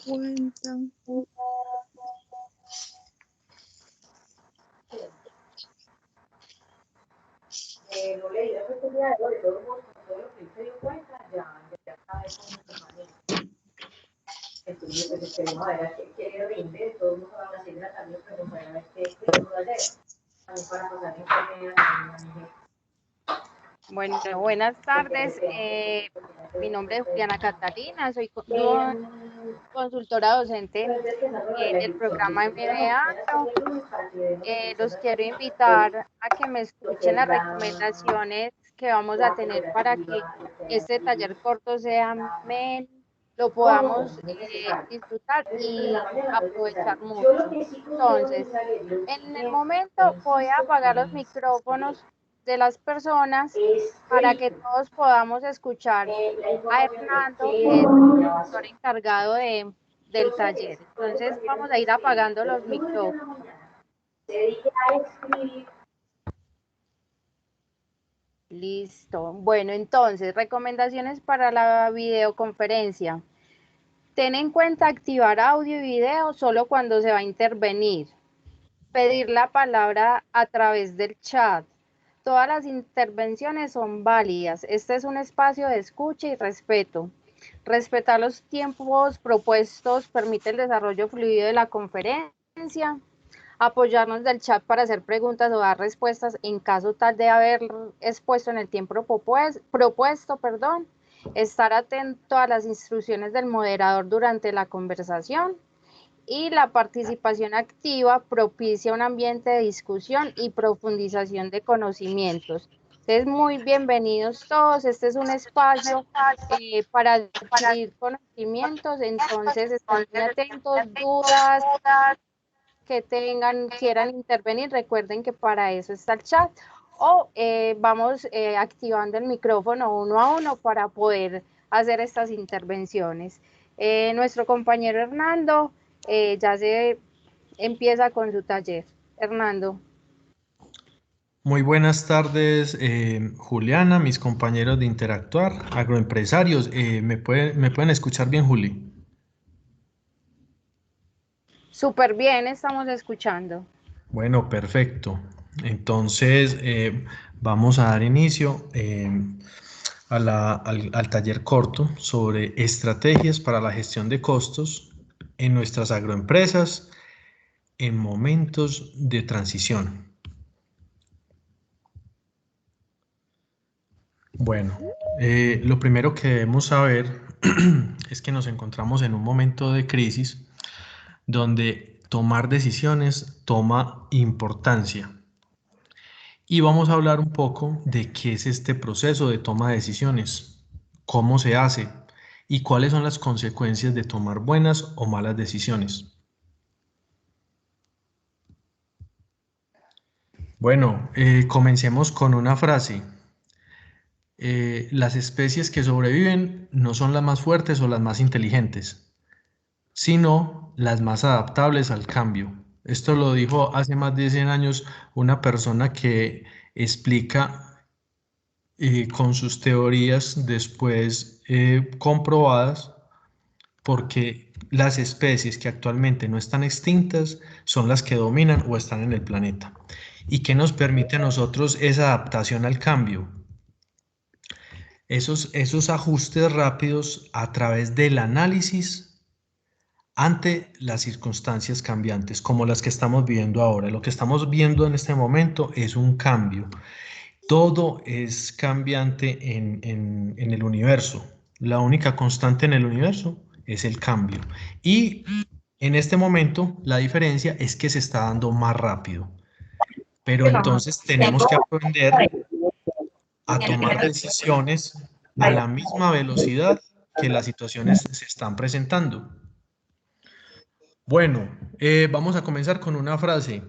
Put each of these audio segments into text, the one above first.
cuenta. No le dio oportunidad de todo lo que él se dio cuenta, ya sabe cómo se maneja. Entonces, pues esperemos a ver qué rinde. Todo el mundo va a seguir también, pero para ver qué duda llega. También para pasar en Bueno, buenas tardes. Mi nombre es Juliana Catalina, soy consultora docente del programa MBA. Los quiero invitar a que me escuchen las recomendaciones que vamos a tener para que este taller corto sea ameno, lo podamos disfrutar y aprovechar mucho. Entonces, en el momento voy a apagar los micrófonos de las personas para que todos podamos escuchar a Hernando, que es el profesor encargado del taller. Entonces vamos a ir apagando los micrófonos. Listo. Bueno, entonces, recomendaciones para la videoconferencia. Ten en cuenta activar audio y video solo cuando se va a intervenir. Pedir la palabra a través del chat. Todas las intervenciones son válidas. Este es un espacio de escucha y respeto. Respetar los tiempos propuestos permite el desarrollo fluido de la conferencia. Apoyarnos del chat para hacer preguntas o dar respuestas en caso tal de haber expuesto en el tiempo propuesto. Estar atento a las instrucciones del moderador durante la conversación. Y la participación activa propicia un ambiente de discusión y profundización de conocimientos. Entonces, muy bienvenidos todos. Este es un espacio para adquirir conocimientos. Entonces, estén muy atentos, dudas que tengan, quieran intervenir. Recuerden que para eso está el chat. O vamos activando el micrófono uno a uno para poder hacer estas intervenciones. Nuestro compañero Hernando ya se empieza con su taller. Hernando. Muy buenas tardes, Juliana, mis compañeros de Interactuar, agroempresarios. ¿Me pueden escuchar bien, Juli? Súper bien, estamos escuchando. Bueno, perfecto. Entonces, vamos a dar inicio al taller corto sobre estrategias para la gestión de costos en nuestras agroempresas en momentos de transición. Bueno, lo primero que debemos saber es que nos encontramos en un momento de crisis donde tomar decisiones toma importancia. Y vamos a hablar un poco de qué es este proceso de toma de decisiones, cómo se hace y cuáles son las consecuencias de tomar buenas o malas decisiones. Bueno, comencemos con una frase. Las especies que sobreviven no son las más fuertes o las más inteligentes, sino las más adaptables al cambio. Esto lo dijo hace más de 100 años una persona que explica con sus teorías después comprobadas porque las especies que actualmente no están extintas son las que dominan o están en el planeta. ¿Y qué nos permite a nosotros esa adaptación al cambio? Esos ajustes rápidos a través del análisis ante las circunstancias cambiantes, como las que estamos viviendo ahora. Lo que estamos viendo en este momento es un cambio. Todo es cambiante en el universo. La única constante en el universo es el cambio. Y en este momento la diferencia es que se está dando más rápido. Pero entonces tenemos que aprender a tomar decisiones a la misma velocidad que las situaciones se están presentando. Bueno, vamos a comenzar con una frase.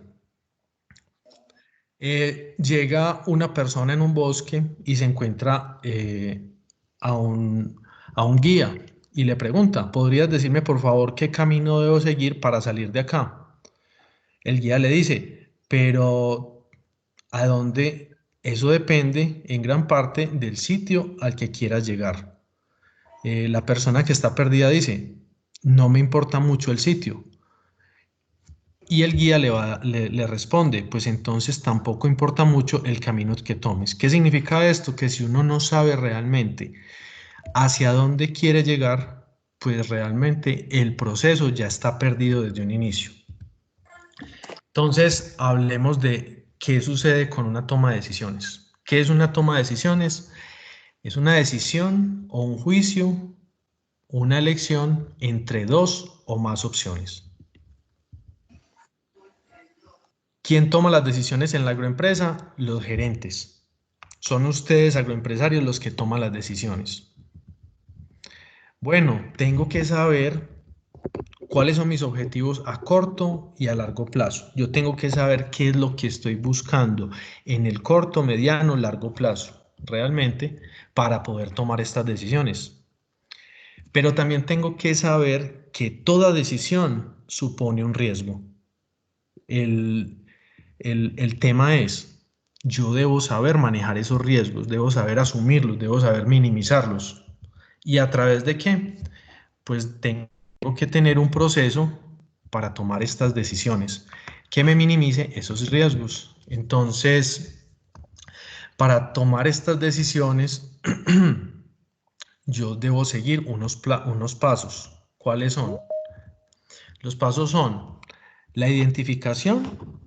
Llega una persona en un bosque y se encuentra a un guía y le pregunta, ¿podrías decirme por favor qué camino debo seguir para salir de acá? El guía le dice, pero ¿a dónde? Eso depende en gran parte del sitio al que quieras llegar. La persona que está perdida dice, no me importa mucho el sitio. Y el guía le responde, pues entonces tampoco importa mucho el camino que tomes. ¿Qué significa esto? Que si uno no sabe realmente hacia dónde quiere llegar, pues realmente el proceso ya está perdido desde un inicio. Entonces, hablemos de qué sucede con una toma de decisiones. ¿Qué es una toma de decisiones? Es una decisión o un juicio, una elección entre dos o más opciones. ¿Quién toma las decisiones en la agroempresa? Los gerentes. Son ustedes, agroempresarios, los que toman las decisiones. Bueno, tengo que saber cuáles son mis objetivos a corto y a largo plazo. Yo tengo que saber qué es lo que estoy buscando en el corto, mediano, largo plazo, realmente, para poder tomar estas decisiones. Pero también tengo que saber que toda decisión supone un riesgo. El tema es, yo debo saber manejar esos riesgos, debo saber asumirlos, debo saber minimizarlos. ¿Y a través de qué? Pues tengo que tener un proceso para tomar estas decisiones que me minimice esos riesgos. Entonces, para tomar estas decisiones, yo debo seguir unos pasos. ¿Cuáles son? Los pasos son la identificación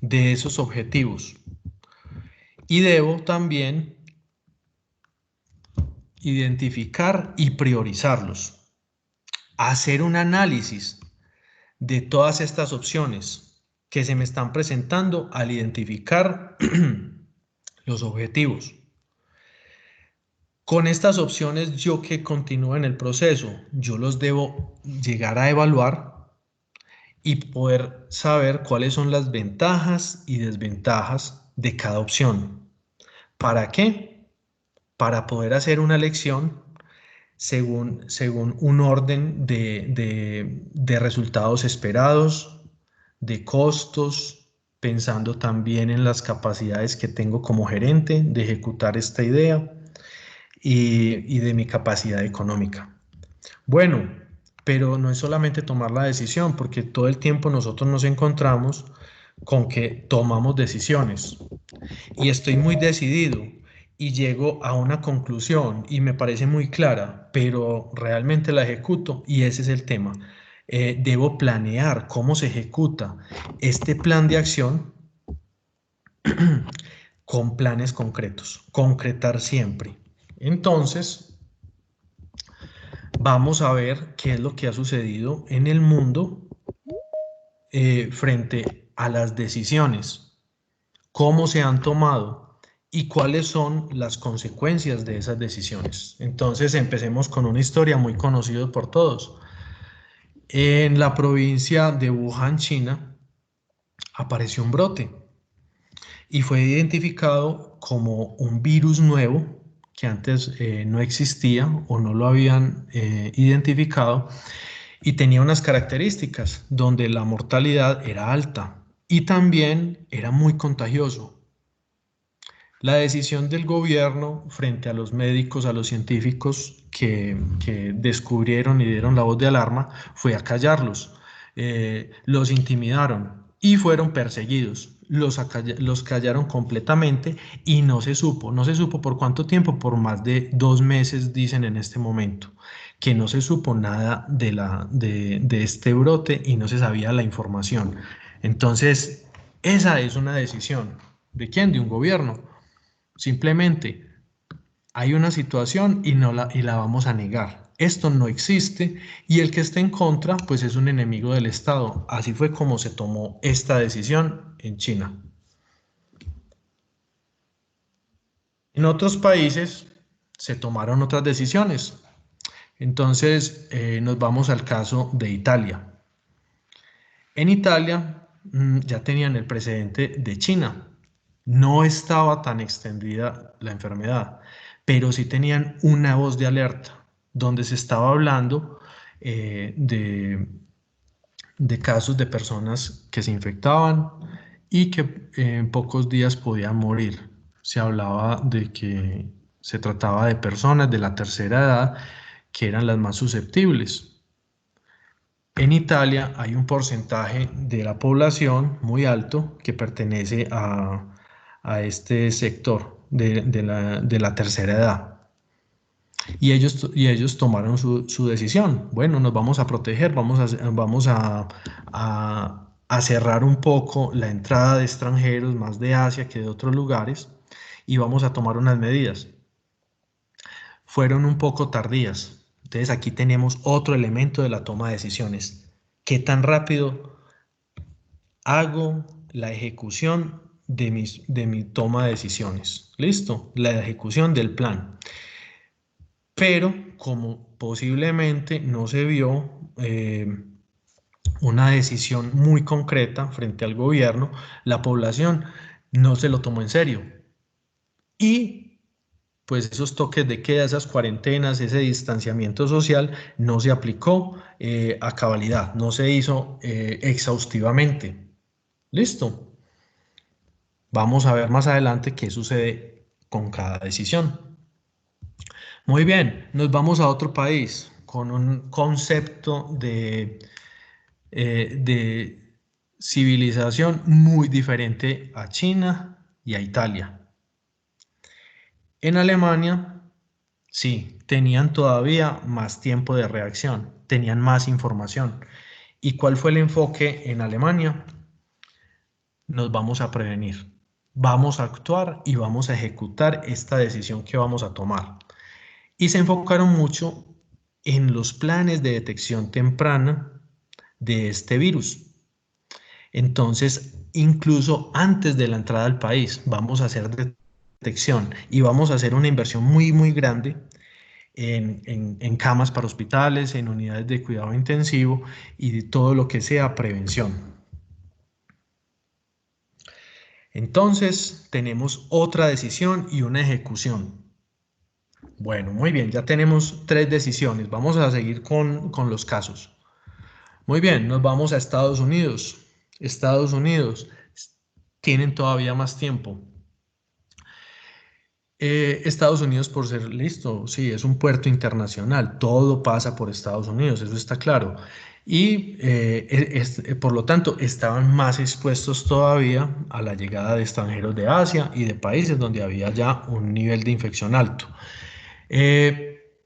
de esos objetivos y debo también identificar y priorizarlos. Hacer un análisis de todas estas opciones que se me están presentando al identificar los objetivos. Con estas opciones, yo que continúo en el proceso, yo los debo llegar a evaluar y poder saber cuáles son las ventajas y desventajas de cada opción. ¿Para qué? Para poder hacer una elección según un orden de resultados esperados, de costos, pensando también en las capacidades que tengo como gerente de ejecutar esta idea y de mi capacidad económica. Bueno, pero no es solamente tomar la decisión, porque todo el tiempo nosotros nos encontramos con que tomamos decisiones y estoy muy decidido y llego a una conclusión y me parece muy clara, pero realmente la ejecuto y ese es el tema. Debo planear cómo se ejecuta este plan de acción con planes concretos, concretar siempre. Entonces, vamos a ver qué es lo que ha sucedido en el mundo frente a las decisiones, cómo se han tomado y cuáles son las consecuencias de esas decisiones. Entonces, empecemos con una historia muy conocida por todos. En la provincia de Wuhan, China, apareció un brote y fue identificado como un virus nuevo que antes no existía o no lo habían identificado y tenía unas características donde la mortalidad era alta y también era muy contagioso. La decisión del gobierno frente a los médicos, a los científicos que descubrieron y dieron la voz de alarma fue acallarlos. Los intimidaron y fueron perseguidos. Los callaron completamente y no se supo por cuánto tiempo, por más de 2 meses dicen en este momento, que no se supo nada de este brote y no se sabía la información. Entonces, esa es una decisión. ¿De quién? De un gobierno. Simplemente hay una situación y la vamos a negar. Esto no existe y el que esté en contra pues es un enemigo del Estado. Así fue como se tomó esta decisión en China. En otros países se tomaron otras decisiones. Entonces nos vamos al caso de Italia. En Italia ya tenían el precedente de China. No estaba tan extendida la enfermedad, pero sí tenían una voz de alerta donde se estaba hablando de casos de personas que se infectaban y que en pocos días podían morir. Se hablaba de que se trataba de personas de la tercera edad que eran las más susceptibles. En Italia hay un porcentaje de la población muy alto que pertenece a este sector de la tercera edad. Y ellos tomaron su decisión. Bueno, nos vamos a proteger, vamos a cerrar un poco la entrada de extranjeros, más de Asia que de otros lugares, y vamos a tomar unas medidas. Fueron un poco tardías. Entonces aquí tenemos otro elemento de la toma de decisiones. ¿Qué tan rápido hago la ejecución de mi toma de decisiones? ¿Listo? La ejecución del plan. Pero como posiblemente no se vio una decisión muy concreta frente al gobierno, la población no se lo tomó en serio. Y pues esos toques de queda, esas cuarentenas, ese distanciamiento social no se aplicó a cabalidad, no se hizo exhaustivamente. ¿Listo? Vamos a ver más adelante qué sucede con cada decisión. Muy bien, nos vamos a otro país con un concepto de civilización muy diferente a China y a Italia. En Alemania, sí, tenían todavía más tiempo de reacción, tenían más información. ¿Y cuál fue el enfoque en Alemania? Nos vamos a prevenir, vamos a actuar y vamos a ejecutar esta decisión que vamos a tomar. Y se enfocaron mucho en los planes de detección temprana de este virus. Entonces, incluso antes de la entrada al país, vamos a hacer detección y vamos a hacer una inversión muy, muy grande en camas para hospitales, en unidades de cuidado intensivo y de todo lo que sea prevención. Entonces, tenemos otra decisión y una ejecución. Bueno, muy bien, ya tenemos 3 decisiones. Vamos a seguir con los casos. Muy bien, nos vamos a Estados Unidos. Estados Unidos tienen todavía más tiempo. Estados Unidos, por ser listo, sí, es un puerto internacional, todo pasa por Estados Unidos, eso está claro. Y por lo tanto, estaban más expuestos todavía a la llegada de extranjeros de Asia y de países donde había ya un nivel de infección alto. ¿Qué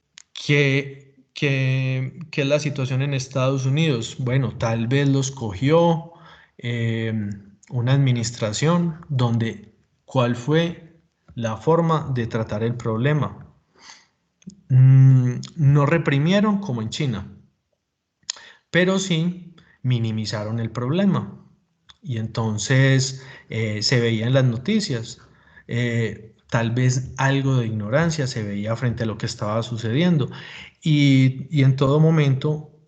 es la situación en Estados Unidos? Bueno, tal vez los cogió una administración donde, ¿cuál fue la forma de tratar el problema? No reprimieron como en China, pero sí minimizaron el problema. Y entonces se veía en las noticias, tal vez algo de ignorancia se veía frente a lo que estaba sucediendo. Y en todo momento,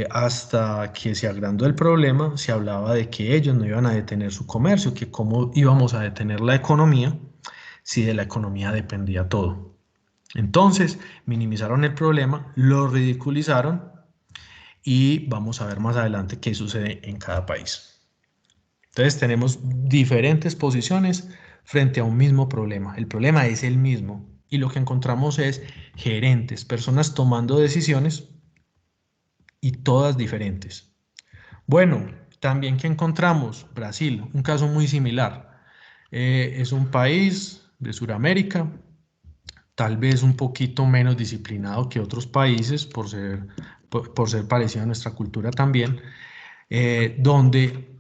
hasta que se agrandó el problema, se hablaba de que ellos no iban a detener su comercio, que cómo íbamos a detener la economía si de la economía dependía todo. Entonces, minimizaron el problema, lo ridiculizaron y vamos a ver más adelante qué sucede en cada país. Entonces, tenemos diferentes posiciones frente a un mismo problema. El problema es el mismo y lo que encontramos es gerentes, personas tomando decisiones y todas diferentes. Bueno, también que encontramos Brasil, un caso muy similar. Es un país de Sudamérica, tal vez un poquito menos disciplinado que otros países por ser parecido a nuestra cultura también, donde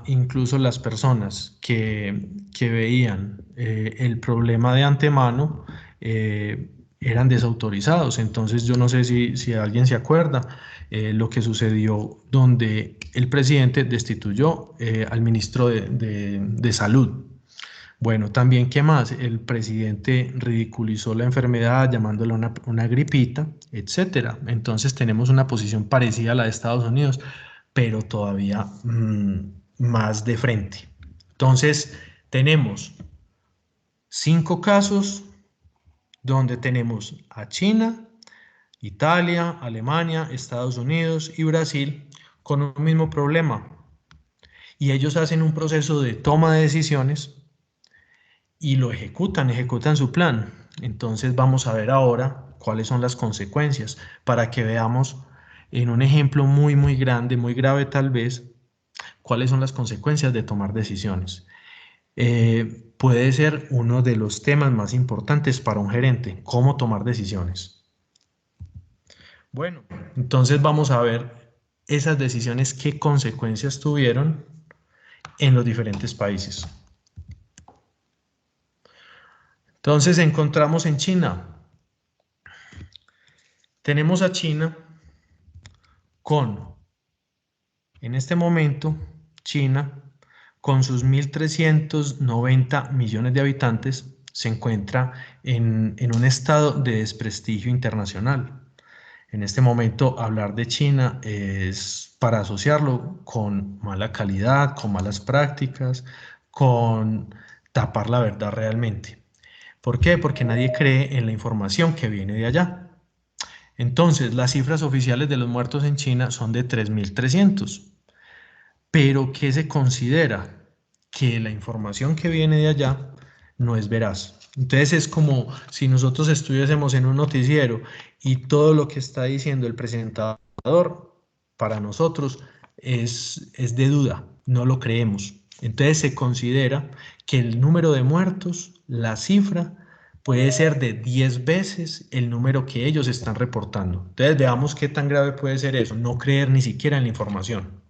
incluso las personas que veían el problema de antemano eran desautorizados. Entonces yo no sé si alguien se acuerda lo que sucedió donde el presidente destituyó al ministro de Salud. Bueno, también, ¿qué más? El presidente ridiculizó la enfermedad llamándola una gripita, etcétera. Entonces tenemos una posición parecida a la de Estados Unidos, pero todavía más de frente. Entonces, tenemos 5 casos donde tenemos a China, Italia, Alemania, Estados Unidos y Brasil con un mismo problema. Y ellos hacen un proceso de toma de decisiones y lo ejecutan su plan. Entonces vamos a ver ahora cuáles son las consecuencias para que veamos en un ejemplo muy grande, muy grave tal vez, cuáles son las consecuencias de tomar decisiones. Puede ser uno de los temas más importantes para un gerente, cómo tomar decisiones. Bueno, entonces vamos a ver esas decisiones, qué consecuencias tuvieron en los diferentes países. Entonces encontramos en China. Tenemos a China con, en este momento, China con sus 1.390 millones de habitantes se encuentra en un estado de desprestigio internacional. En este momento hablar de China es para asociarlo con mala calidad, con malas prácticas, con tapar la verdad realmente. ¿Por qué? Porque nadie cree en la información que viene de allá. Entonces, las cifras oficiales de los muertos en China son de 3.300. Pero ¿qué se considera? Que la información que viene de allá no es veraz. Entonces es como si nosotros estuviésemos en un noticiero y todo lo que está diciendo el presentador para nosotros es de duda, no lo creemos. Entonces se considera que el número de muertos, la cifra, puede ser de 10 veces el número que ellos están reportando. Entonces veamos qué tan grave puede ser eso, no creer ni siquiera en la información.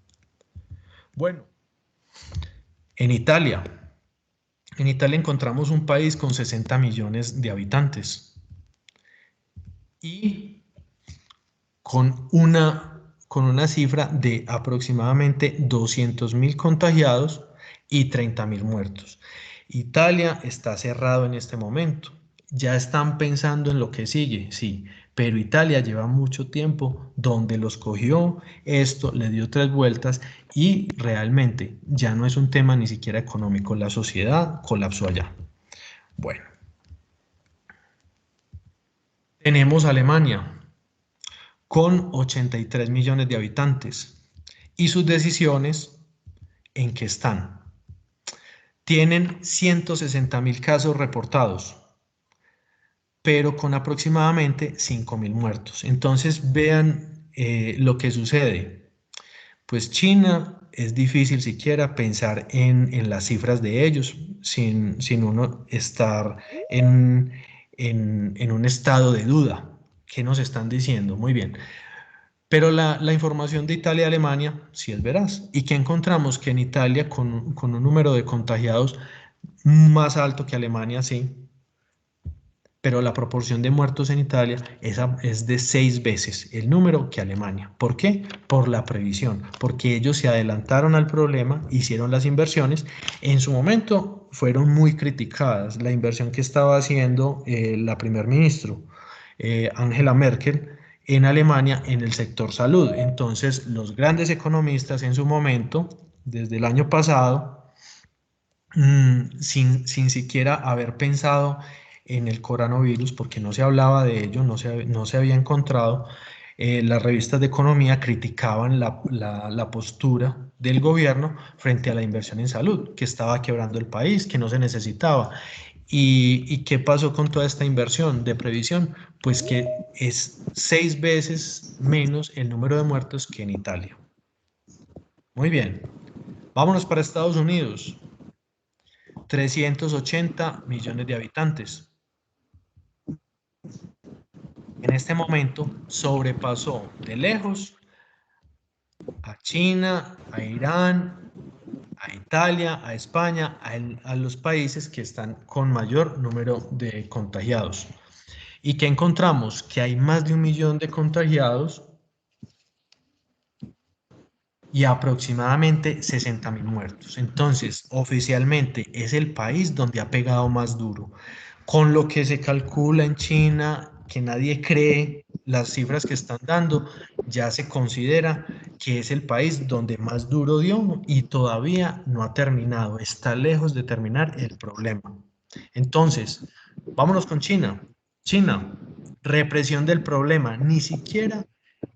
Bueno, en Italia. En Italia encontramos un país con 60 millones de habitantes y con una cifra de aproximadamente 200.000 contagiados y 30.000 muertos. Italia está cerrado en este momento. Ya están pensando en lo que sigue, sí, pero Italia lleva mucho tiempo donde los cogió, esto le dio 3 vueltas y realmente ya no es un tema ni siquiera económico. La sociedad colapsó allá. Bueno, tenemos Alemania con 83 millones de habitantes y sus decisiones en qué están. Tienen 160.000 casos reportados, pero con aproximadamente 5.000 muertos. Entonces vean lo que sucede. Pues China es difícil siquiera pensar en las cifras de ellos sin uno estar en un estado de duda. ¿Qué nos están diciendo? Muy bien. Pero la información de Italia y Alemania sí es veraz. ¿Y qué encontramos? Que en Italia, con un número de contagiados más alto que Alemania, sí, pero la proporción de muertos en Italia es de 6 veces el número que Alemania. ¿Por qué? Por la previsión, porque ellos se adelantaron al problema, hicieron las inversiones. En su momento fueron muy criticadas la inversión que estaba haciendo la primer ministro Angela Merkel en Alemania en el sector salud. Entonces, los grandes economistas en su momento, desde el año pasado, sin siquiera haber pensado en el coronavirus, porque no se hablaba de ello, no se había encontrado, las revistas de economía criticaban la postura del gobierno frente a la inversión en salud, que estaba quebrando el país, que no se necesitaba. ¿Y qué pasó con toda esta inversión de previsión? Pues que es 6 veces menos el número de muertos que en Italia. Muy bien, vámonos para Estados Unidos. 380 millones de habitantes. En este momento sobrepasó de lejos a China, a Irán, a Italia, a España, a los países que están con mayor número de contagiados. ¿Y qué encontramos? Que hay más de 1 millón de contagiados y aproximadamente 60.000 muertos. Entonces, oficialmente es el país donde ha pegado más duro. Con lo que se calcula en China, que nadie cree las cifras que están dando, ya se considera que es el país donde más duro dio y todavía no ha terminado, está lejos de terminar el problema. Entonces, vámonos con China. China, represión del problema, ni siquiera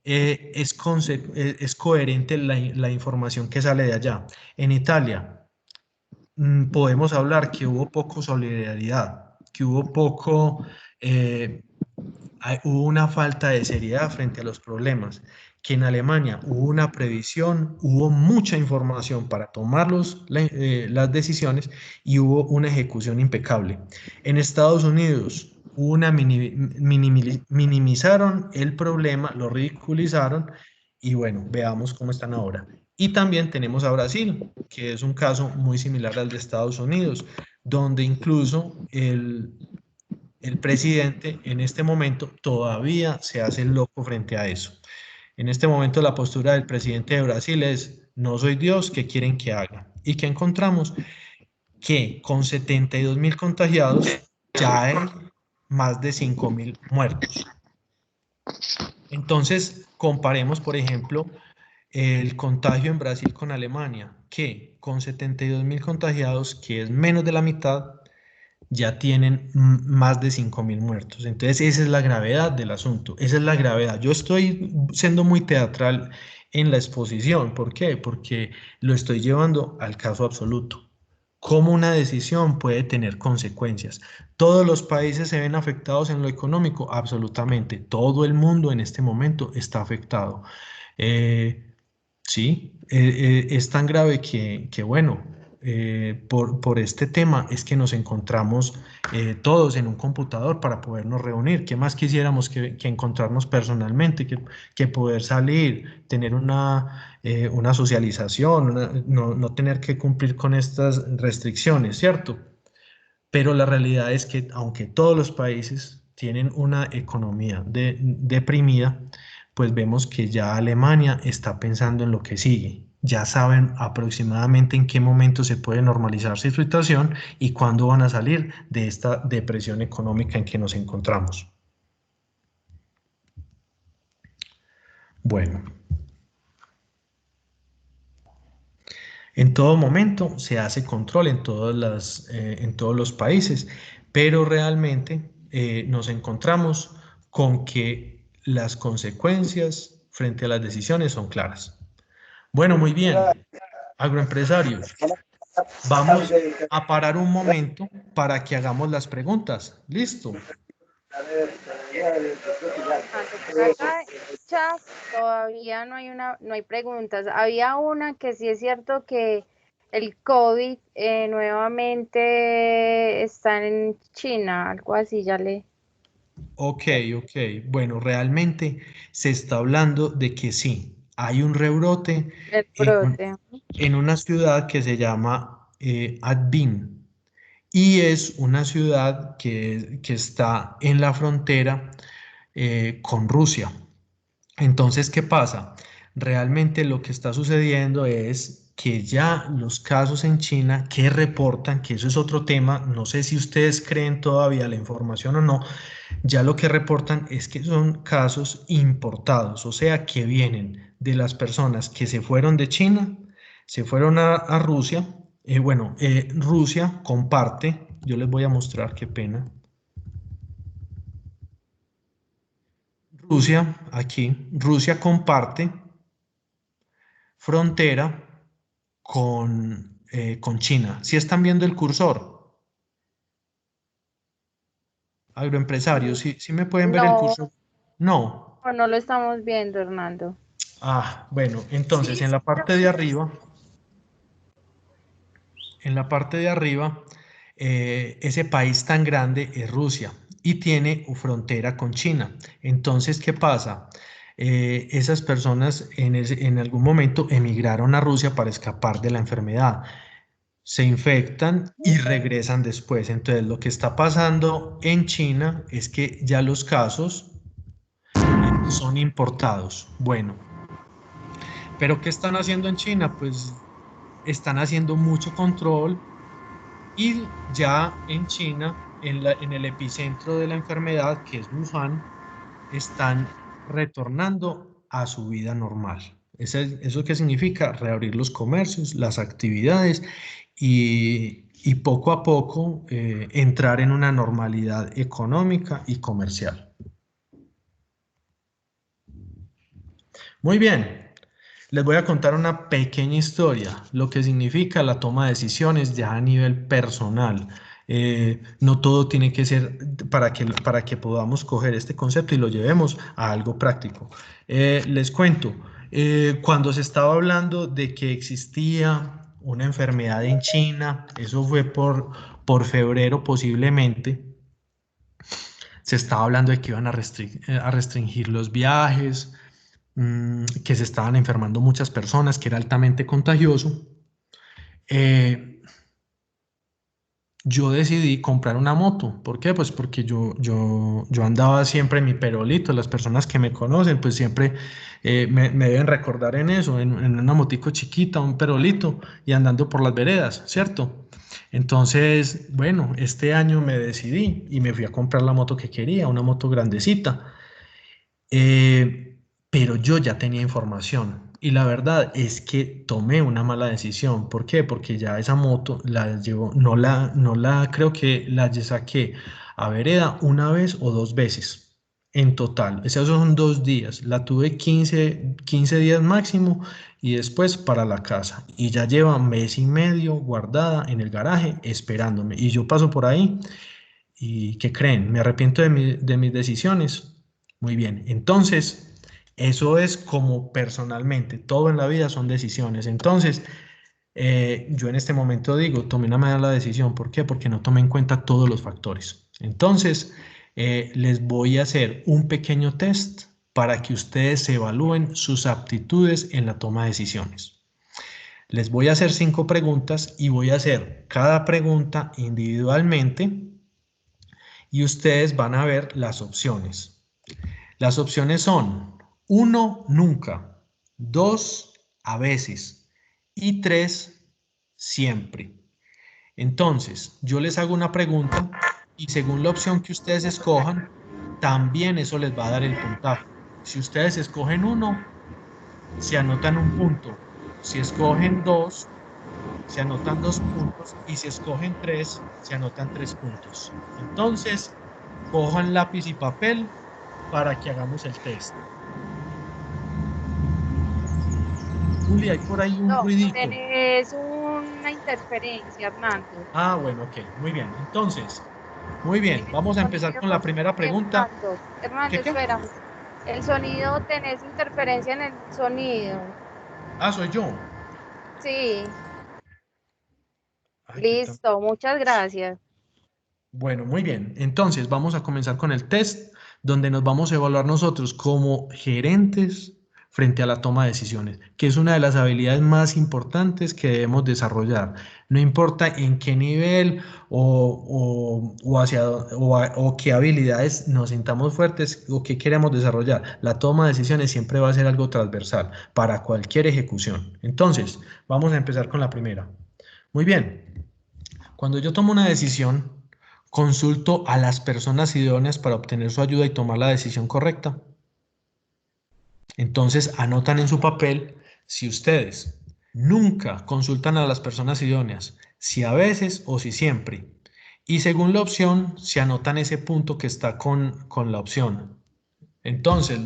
es coherente la información que sale de allá. En Italia, podemos hablar que hubo poco solidaridad, que hubo poco hubo una falta de seriedad frente a los problemas, que en Alemania hubo una previsión, hubo mucha información para tomar las decisiones y hubo una ejecución impecable. En Estados Unidos hubo minimizaron el problema, lo ridiculizaron y bueno, veamos cómo están ahora. Y también tenemos a Brasil, que es un caso muy similar al de Estados Unidos, donde incluso el presidente en este momento todavía se hace loco frente a eso. En este momento la postura del presidente de Brasil es: no soy Dios, ¿qué quieren que haga? Y que encontramos que con 72.000 contagiados ya hay más de 5.000 muertos. Entonces, comparemos, por ejemplo, el contagio en Brasil con Alemania, que con 72.000 contagiados, que es menos de la mitad, ya tienen más de 5.000 muertos. Entonces, esa es la gravedad del asunto, esa es la gravedad. Yo estoy siendo muy teatral en la exposición. ¿Por qué? Porque lo estoy llevando al caso absoluto. ¿Cómo una decisión puede tener consecuencias? ¿Todos los países se ven afectados en lo económico? Absolutamente. Todo el mundo en este momento está afectado. Sí, es tan grave que bueno, por este tema es que nos encontramos todos en un computador para podernos reunir. ¿Qué más quisiéramos que encontrarnos personalmente, que poder salir, tener una socialización, no tener que cumplir con estas restricciones, ¿cierto? Pero la realidad es que aunque todos los países tienen una economía deprimida, pues vemos que ya Alemania está pensando en lo que sigue. Ya saben aproximadamente en qué momento se puede normalizar su situación y cuándo van a salir de esta depresión económica en que nos encontramos. Bueno, en todo momento se hace control en todos los países, pero realmente nos encontramos con que las consecuencias frente a las decisiones son claras. Bueno, muy bien, agroempresarios, vamos a parar un momento para que hagamos las preguntas. ¿Listo? Por acá, chat, todavía no hay preguntas. Había una que sí es cierto que el COVID nuevamente está en China, algo así, ya le... Ok. Bueno, realmente se está hablando de que sí, hay un rebrote El brote. en una ciudad que se llama Adbin y es una ciudad que está en la frontera con Rusia. Entonces, ¿qué pasa? Realmente lo que está sucediendo es que ya los casos en China que reportan, que eso es otro tema, no sé si ustedes creen todavía la información o no, ya lo que reportan es que son casos importados, o sea, que vienen de las personas que se fueron de China, se fueron a Rusia. Rusia comparte, yo les voy a mostrar, qué pena. Rusia comparte frontera con China. ¿Sí están viendo el cursor? Agroempresarios, ¿sí me pueden ver el No, cursor? No. no lo estamos viendo, Hernando. Bueno, entonces Sí, en sí, la parte de arriba, ese país tan grande es Rusia y tiene frontera con China. Entonces, ¿qué pasa? Esas personas en algún momento emigraron a Rusia para escapar de la enfermedad. Se infectan y regresan después. Entonces, lo que está pasando en China es que ya los casos son importados. Bueno, pero ¿qué están haciendo en China? Pues están haciendo mucho control y ya en China, en el epicentro de la enfermedad, que es Wuhan, están retornando a su vida normal. ¿Eso qué significa? Reabrir los comercios, las actividades y poco a poco entrar en una normalidad económica y comercial. Muy bien, les voy a contar una pequeña historia, lo que significa la toma de decisiones ya a nivel personal. No todo tiene que ser para que podamos coger este concepto y lo llevemos a algo práctico. Les cuento, cuando se estaba hablando de que existía una enfermedad en China, eso fue por febrero posiblemente, se estaba hablando de que iban a restringir los viajes, que se estaban enfermando muchas personas, que era altamente contagioso. Yo decidí comprar una moto. ¿Por qué? Pues porque yo andaba siempre en mi perolito. Las personas que me conocen, pues siempre me deben recordar en eso, en una motico chiquita, un perolito y andando por las veredas, ¿cierto? Entonces, bueno, este año me decidí y me fui a comprar la moto que quería, una moto grandecita. Pero yo ya tenía información y la verdad es que tomé una mala decisión. ¿Por qué? Porque ya esa moto la llevo, no la creo que la saqué a vereda una vez o dos veces en total. Esos son 2 días. La tuve 15 días máximo y después para la casa. Y ya lleva mes y medio guardada en el garaje esperándome. Y yo paso por ahí y ¿qué creen? Me arrepiento de mis decisiones. Muy bien, entonces, eso es como personalmente, todo en la vida son decisiones. Entonces, yo en este momento digo, tomé una mala decisión. ¿Por qué? Porque no tomé en cuenta todos los factores. Entonces, les voy a hacer un pequeño test para que ustedes evalúen sus aptitudes en la toma de decisiones. Les voy a hacer 5 preguntas y voy a hacer cada pregunta individualmente y ustedes van a ver las opciones. Las opciones son 1, nunca, 2, a veces y 3, siempre. Entonces, yo les hago una pregunta y según la opción que ustedes escojan, también eso les va a dar el puntaje. Si ustedes escogen 1, se anotan un punto. Si escogen 2, se anotan 2 puntos y si escogen 3, se anotan 3 puntos. Entonces, cojan lápiz y papel para que hagamos el test. Juli, hay por ahí un No, ruidito. tenés una interferencia, Hernando. Ah, bueno, ok, muy bien. Entonces, muy bien, vamos a empezar con la primera pregunta. Hernando, ¿Qué? espérame. El sonido, tenés interferencia en el sonido. Ah, soy yo. Sí, Ay, listo, muchas gracias. Bueno, muy bien. Entonces, vamos a comenzar con el test, donde nos vamos a evaluar nosotros como gerentes frente a la toma de decisiones, que es una de las habilidades más importantes que debemos desarrollar. No importa en qué nivel o qué habilidades nos sintamos fuertes o qué queremos desarrollar. La toma de decisiones siempre va a ser algo transversal para cualquier ejecución. Entonces, vamos a empezar con la primera. Muy bien. Cuando yo tomo una decisión, consulto a las personas idóneas para obtener su ayuda y tomar la decisión correcta. Entonces, anotan en su papel si ustedes nunca consultan a las personas idóneas, si a veces o si siempre. Y según la opción, se anotan ese punto que está con la opción. Entonces,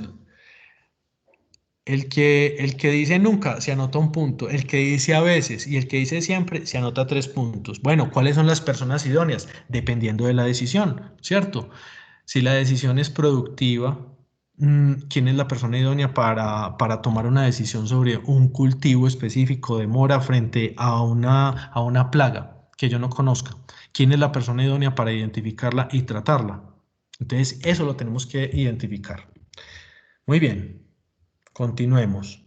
el que dice nunca se anota un punto, el que dice a veces y el que dice siempre se anota 3 puntos. Bueno, ¿cuáles son las personas idóneas? Dependiendo de la decisión, ¿cierto? Si la decisión es productiva, ¿quién es la persona idónea para tomar una decisión sobre un cultivo específico de mora frente a una plaga que yo no conozca? ¿Quién es la persona idónea para identificarla y tratarla? Entonces, eso lo tenemos que identificar. Muy bien. Continuemos.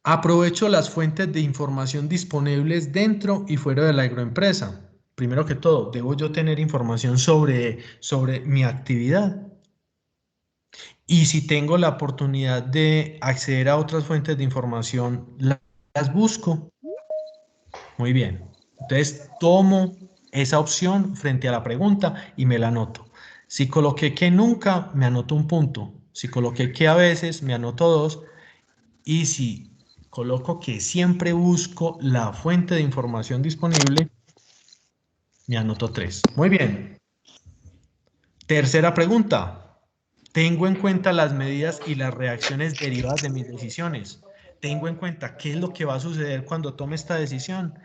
Aprovecho las fuentes de información disponibles dentro y fuera de la agroempresa. Primero que todo, ¿debo yo tener información sobre mi actividad? Y si tengo la oportunidad de acceder a otras fuentes de información, las busco. Muy bien. Entonces, tomo esa opción frente a la pregunta y me la anoto. Si coloqué que nunca, me anoto un punto. Si coloqué que a veces, me anoto 2. Y si coloco que siempre busco la fuente de información disponible, me anoto 3. Muy bien. Tercera pregunta. ¿Tengo en cuenta las medidas y las reacciones derivadas de mis decisiones? ¿Tengo en cuenta qué es lo que va a suceder cuando tome esta decisión?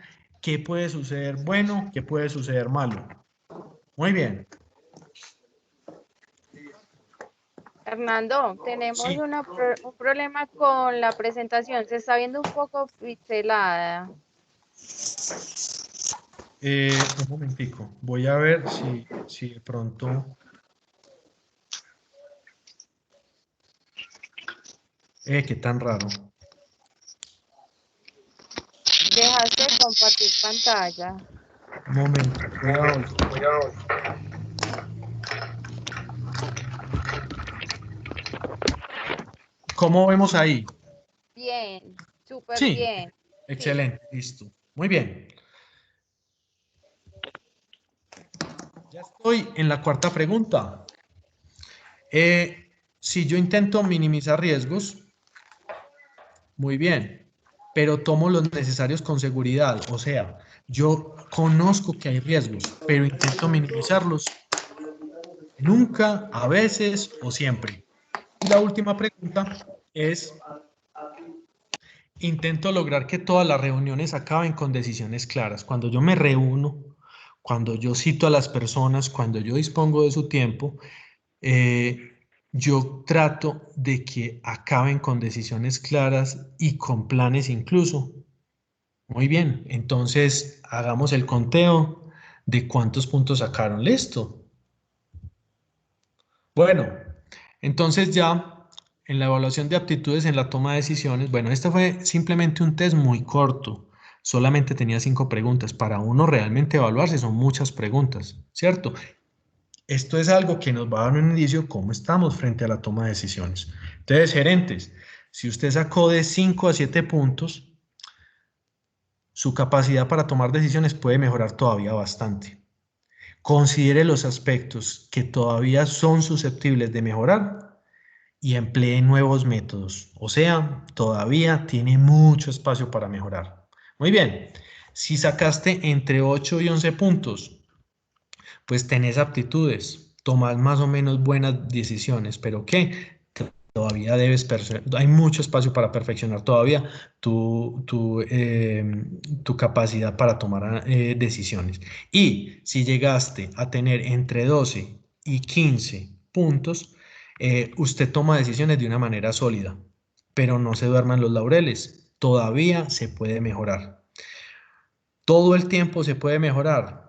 qué puede suceder bueno, qué puede suceder malo. Muy bien. Hernando, tenemos Sí. un problema con la presentación. Se está viendo un poco pixelada. Un momentico. Voy a ver si de pronto... qué tan raro. Dejaste de compartir pantalla. Un momento. ¿Cómo vemos ahí? Bien, súper Sí. bien. Excelente. Listo. Muy bien. Ya estoy en la cuarta pregunta. Si yo intento minimizar riesgos, muy bien, pero tomo los necesarios con seguridad. O sea, yo conozco que hay riesgos, pero intento minimizarlos. Nunca, a veces o siempre. Y la última pregunta es, intento lograr que todas las reuniones acaben con decisiones claras. Cuando yo me reúno, cuando yo cito a las personas, cuando yo dispongo de su tiempo, yo trato de que acaben con decisiones claras y con planes incluso. Muy bien, entonces hagamos el conteo de cuántos puntos sacaron. Listo. Bueno, entonces ya en la evaluación de aptitudes en la toma de decisiones, bueno, este fue simplemente un test muy corto. Solamente tenía 5 preguntas. Para uno realmente evaluarse son muchas preguntas, ¿cierto? Esto es algo que nos va a dar un indicio cómo estamos frente a la toma de decisiones. Entonces, gerentes, si usted sacó de 5 a 7 puntos, su capacidad para tomar decisiones puede mejorar todavía bastante. Considere los aspectos que todavía son susceptibles de mejorar y emplee nuevos métodos. O sea, todavía tiene mucho espacio para mejorar. Muy bien, si sacaste entre 8 y 11 puntos, pues tenés aptitudes, tomás más o menos buenas decisiones, pero ¿qué? Todavía hay mucho espacio para perfeccionar todavía tu capacidad para tomar decisiones. Y si llegaste a tener entre 12 y 15 puntos, usted toma decisiones de una manera sólida, pero no se duerman los laureles, todavía se puede mejorar. Todo el tiempo se puede mejorar.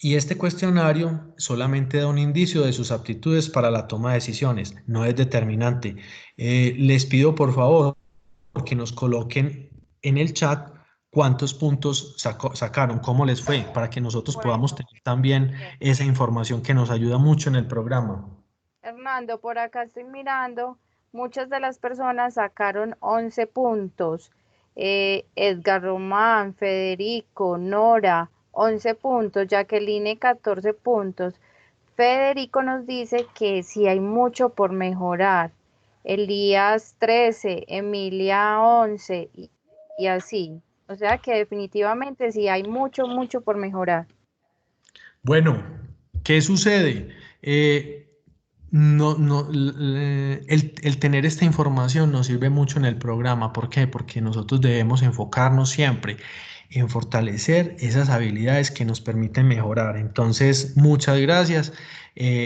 Y este cuestionario solamente da un indicio de sus aptitudes para la toma de decisiones, no es determinante. Les pido por favor que nos coloquen en el chat cuántos puntos sacaron, cómo les fue, para que nosotros podamos Bueno, tener también esa información que nos ayuda mucho en el programa. Hernando, por acá estoy mirando, muchas de las personas sacaron 11 puntos. Edgar Román, Federico, Nora, 11 puntos, Jacqueline, 14 puntos. Federico nos dice que sí hay mucho por mejorar. Elías, 13, Emilia, 11 y así. O sea que definitivamente sí hay mucho, mucho por mejorar. Bueno, ¿qué sucede? El tener esta información nos sirve mucho en el programa. ¿Por qué? Porque nosotros debemos enfocarnos siempre en fortalecer esas habilidades que nos permiten mejorar. Entonces, muchas gracias.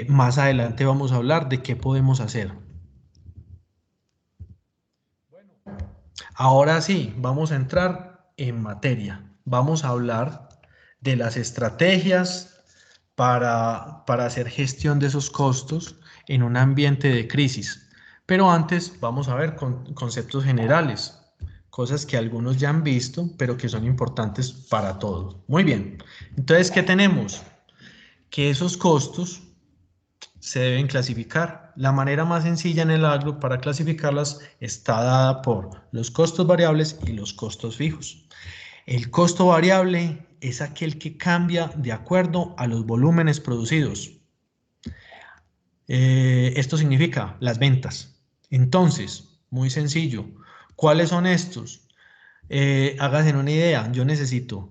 Más adelante vamos a hablar de qué podemos hacer. Ahora sí, vamos a entrar en materia. Vamos a hablar de las estrategias para hacer gestión de esos costos en un ambiente de crisis. Pero antes vamos a ver conceptos generales, cosas que algunos ya han visto, pero que son importantes para todos. Muy bien, entonces, ¿qué tenemos? Que esos costos se deben clasificar. La manera más sencilla en el agro para clasificarlas está dada por los costos variables y los costos fijos. El costo variable es aquel que cambia de acuerdo a los volúmenes producidos. Esto significa las ventas. Entonces, muy sencillo, ¿cuáles son estos? Háganse una idea, yo necesito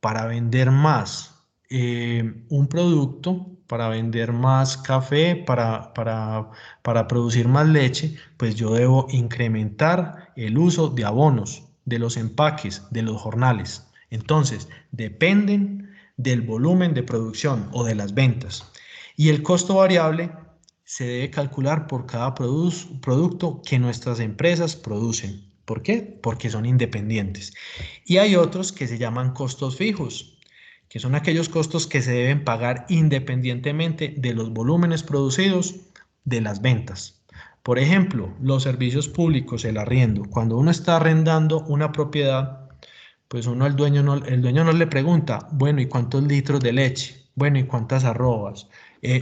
para vender más un producto, para vender más café, para producir más leche, pues yo debo incrementar el uso de abonos, de los empaques, de los jornales. Entonces, dependen del volumen de producción o de las ventas. Y el costo variable se debe calcular por cada producto que nuestras empresas producen. ¿Por qué? Porque son independientes. Y hay otros que se llaman costos fijos, que son aquellos costos que se deben pagar independientemente de los volúmenes producidos de las ventas. Por ejemplo, los servicios públicos, el arriendo. Cuando uno está arrendando una propiedad, pues uno el dueño no le pregunta, bueno, ¿y cuántos litros de leche? Bueno, ¿y cuántas arrobas?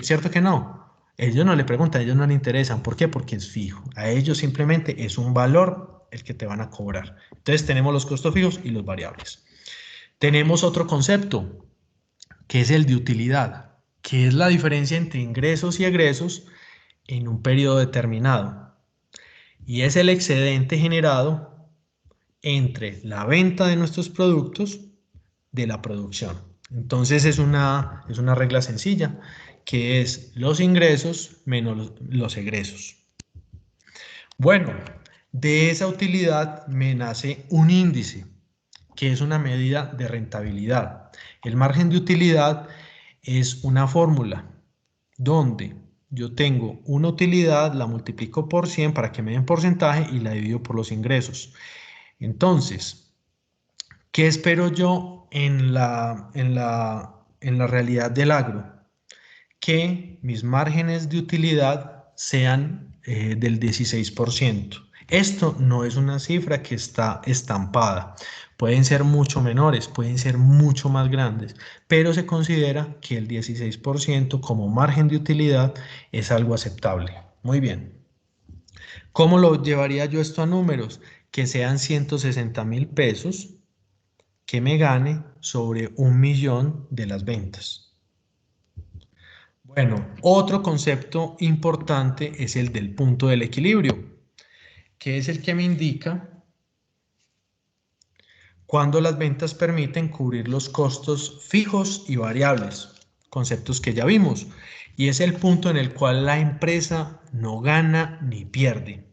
¿Cierto que no? Ellos no le preguntan, a ellos no le interesan. ¿Por qué? Porque es fijo. A ellos simplemente es un valor el que te van a cobrar. Entonces tenemos los costos fijos y los variables. Tenemos otro concepto, que es el de utilidad, que es la diferencia entre ingresos y egresos en un periodo determinado. Y es el excedente generado entre la venta de nuestros productos de la producción. Entonces es una regla sencilla, que es los ingresos menos los egresos. Bueno, de esa utilidad me nace un índice, que es una medida de rentabilidad. El margen de utilidad es una fórmula donde yo tengo una utilidad, la multiplico por 100 para que me den porcentaje y la divido por los ingresos. Entonces, ¿qué espero yo en la realidad del agro? Que mis márgenes de utilidad sean del 16%. Esto no es una cifra que está estampada. Pueden ser mucho menores, pueden ser mucho más grandes, pero se considera que el 16% como margen de utilidad es algo aceptable. Muy bien. ¿Cómo lo llevaría yo esto a números? Que sean 160.000 pesos que me gane sobre 1.000.000 de las ventas. Bueno, otro concepto importante es el del punto del equilibrio, que es el que me indica cuando las ventas permiten cubrir los costos fijos y variables, conceptos que ya vimos, y es el punto en el cual la empresa no gana ni pierde.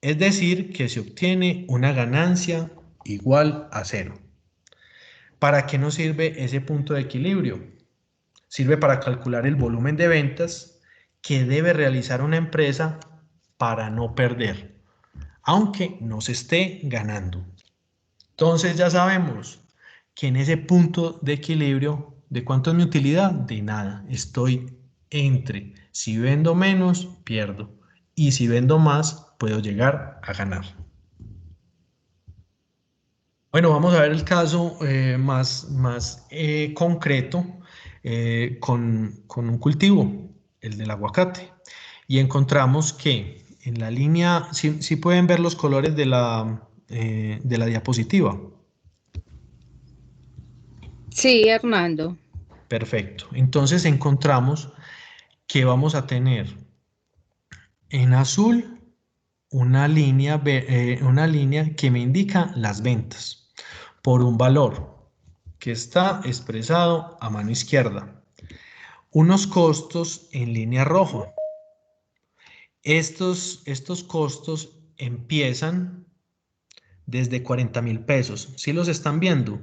Es decir, que se obtiene una ganancia igual a cero. ¿Para qué nos sirve ese punto de equilibrio? Sirve para calcular el volumen de ventas que debe realizar una empresa para no perder, aunque no se esté ganando. Entonces ya sabemos que en ese punto de equilibrio, ¿de cuánto es mi utilidad? De nada. Estoy entre si vendo menos, pierdo. Y si vendo más, puedo llegar a ganar. Bueno, vamos a ver el caso más concreto con un cultivo, el del aguacate. Y encontramos que en la línea, sí pueden ver los colores de la diapositiva. Sí, Hernando. Perfecto. Entonces encontramos que vamos a tener en azul una línea que me indica las ventas por un valor que está expresado a mano izquierda. Unos costos en línea roja. Estos costos empiezan desde 40.000 pesos. ¿Sí los están viendo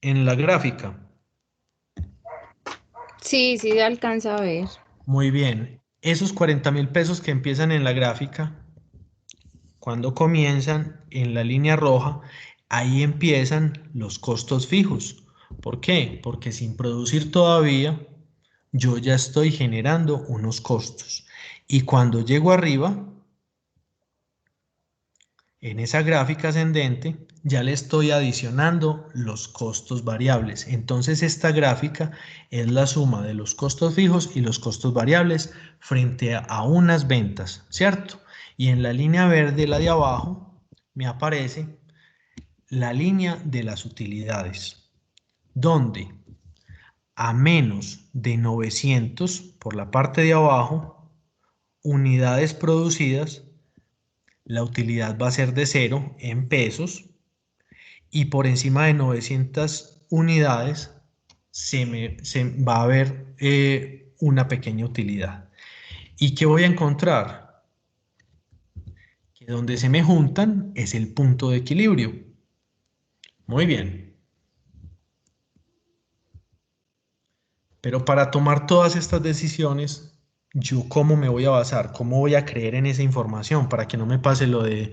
en la gráfica? Sí, sí se alcanza a ver. Muy bien. Esos 40.000 pesos que empiezan en la gráfica, cuando comienzan en la línea roja, ahí empiezan los costos fijos. ¿Por qué? Porque sin producir todavía, yo ya estoy generando unos costos. Y cuando llego arriba, en esa gráfica ascendente, ya le estoy adicionando los costos variables. Entonces esta gráfica es la suma de los costos fijos y los costos variables frente a unas ventas, ¿cierto? Y en la línea verde, la de abajo, me aparece la línea de las utilidades, donde a menos de 900 por la parte de abajo, unidades producidas, la utilidad va a ser de 0 en pesos y por encima de 900 unidades se va a ver una pequeña utilidad. ¿Y qué voy a encontrar? Que donde se me juntan es el punto de equilibrio. Muy bien. Pero para tomar todas estas decisiones, ¿yo cómo me voy a basar? ¿Cómo voy a creer en esa información para que no me pase lo de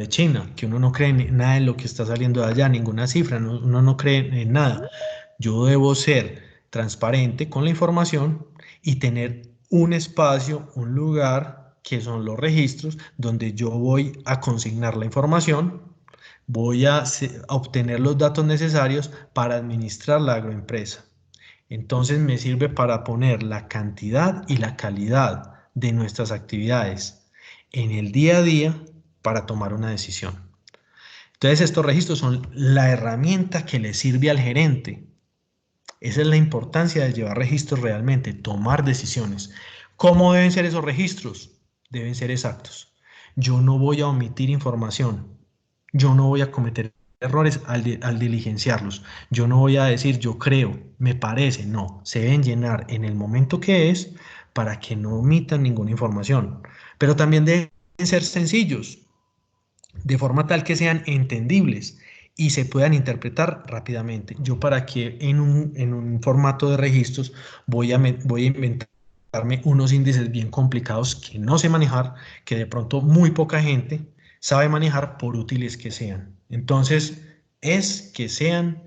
China? Que uno no cree en nada de lo que está saliendo de allá, ninguna cifra, uno no cree en nada. Yo debo ser transparente con la información y tener un espacio, un lugar, que son los registros, donde yo voy a consignar la información, voy a obtener los datos necesarios para administrar la agroempresa. Entonces me sirve para poner la cantidad y la calidad de nuestras actividades en el día a día para tomar una decisión. Entonces estos registros son la herramienta que le sirve al gerente. Esa es la importancia de llevar registros realmente, tomar decisiones. ¿Cómo deben ser esos registros? Deben ser exactos. Yo no voy a omitir información. Yo no voy a cometer errores al diligenciarlos. Yo no voy a decir yo creo, me parece. No, se deben llenar en el momento que es para que no omitan ninguna información. Pero también deben ser sencillos, de forma tal que sean entendibles y se puedan interpretar rápidamente. Yo para que en un formato de registros voy a inventarme unos índices bien complicados que no sé manejar, que de pronto muy poca gente sabe manejar por útiles que sean. Entonces, es que sean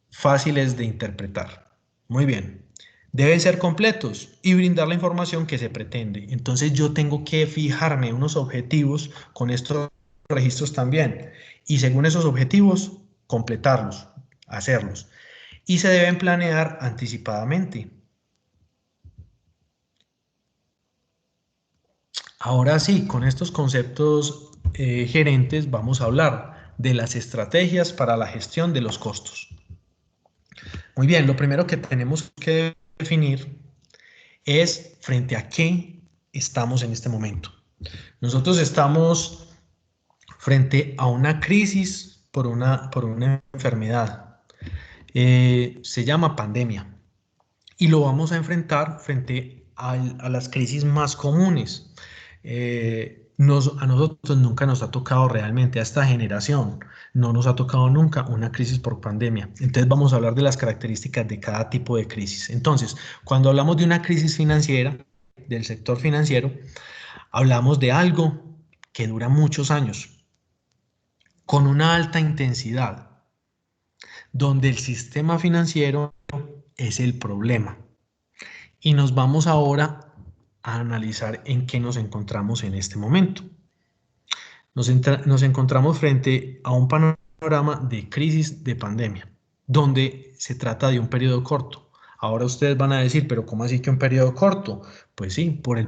fáciles de interpretar. Muy bien. Deben ser completos y brindar la información que se pretende. Entonces yo tengo que fijarme unos objetivos con estos registros también. Y según esos objetivos, completarlos, hacerlos. Y se deben planear anticipadamente. Ahora sí, con estos conceptos gerentes vamos a hablar de las estrategias para la gestión de los costos. Muy bien, lo primero que tenemos que definir es frente a qué estamos en este momento. Nosotros estamos frente a una crisis por una enfermedad. Se llama pandemia. Y lo vamos a enfrentar frente a las crisis más comunes. A nosotros nunca nos ha tocado realmente, a esta generación, no nos ha tocado nunca una crisis por pandemia. Entonces vamos a hablar de las características de cada tipo de crisis. Entonces, cuando hablamos de una crisis financiera, del sector financiero, hablamos de algo que dura muchos años, con una alta intensidad, donde el sistema financiero es el problema. Y nos vamos ahora a analizar en qué nos encontramos en este momento. Nos encontramos frente a un panorama de crisis de pandemia, donde se trata de un periodo corto. Ahora ustedes van a decir, pero ¿cómo así que un periodo corto? Pues sí, por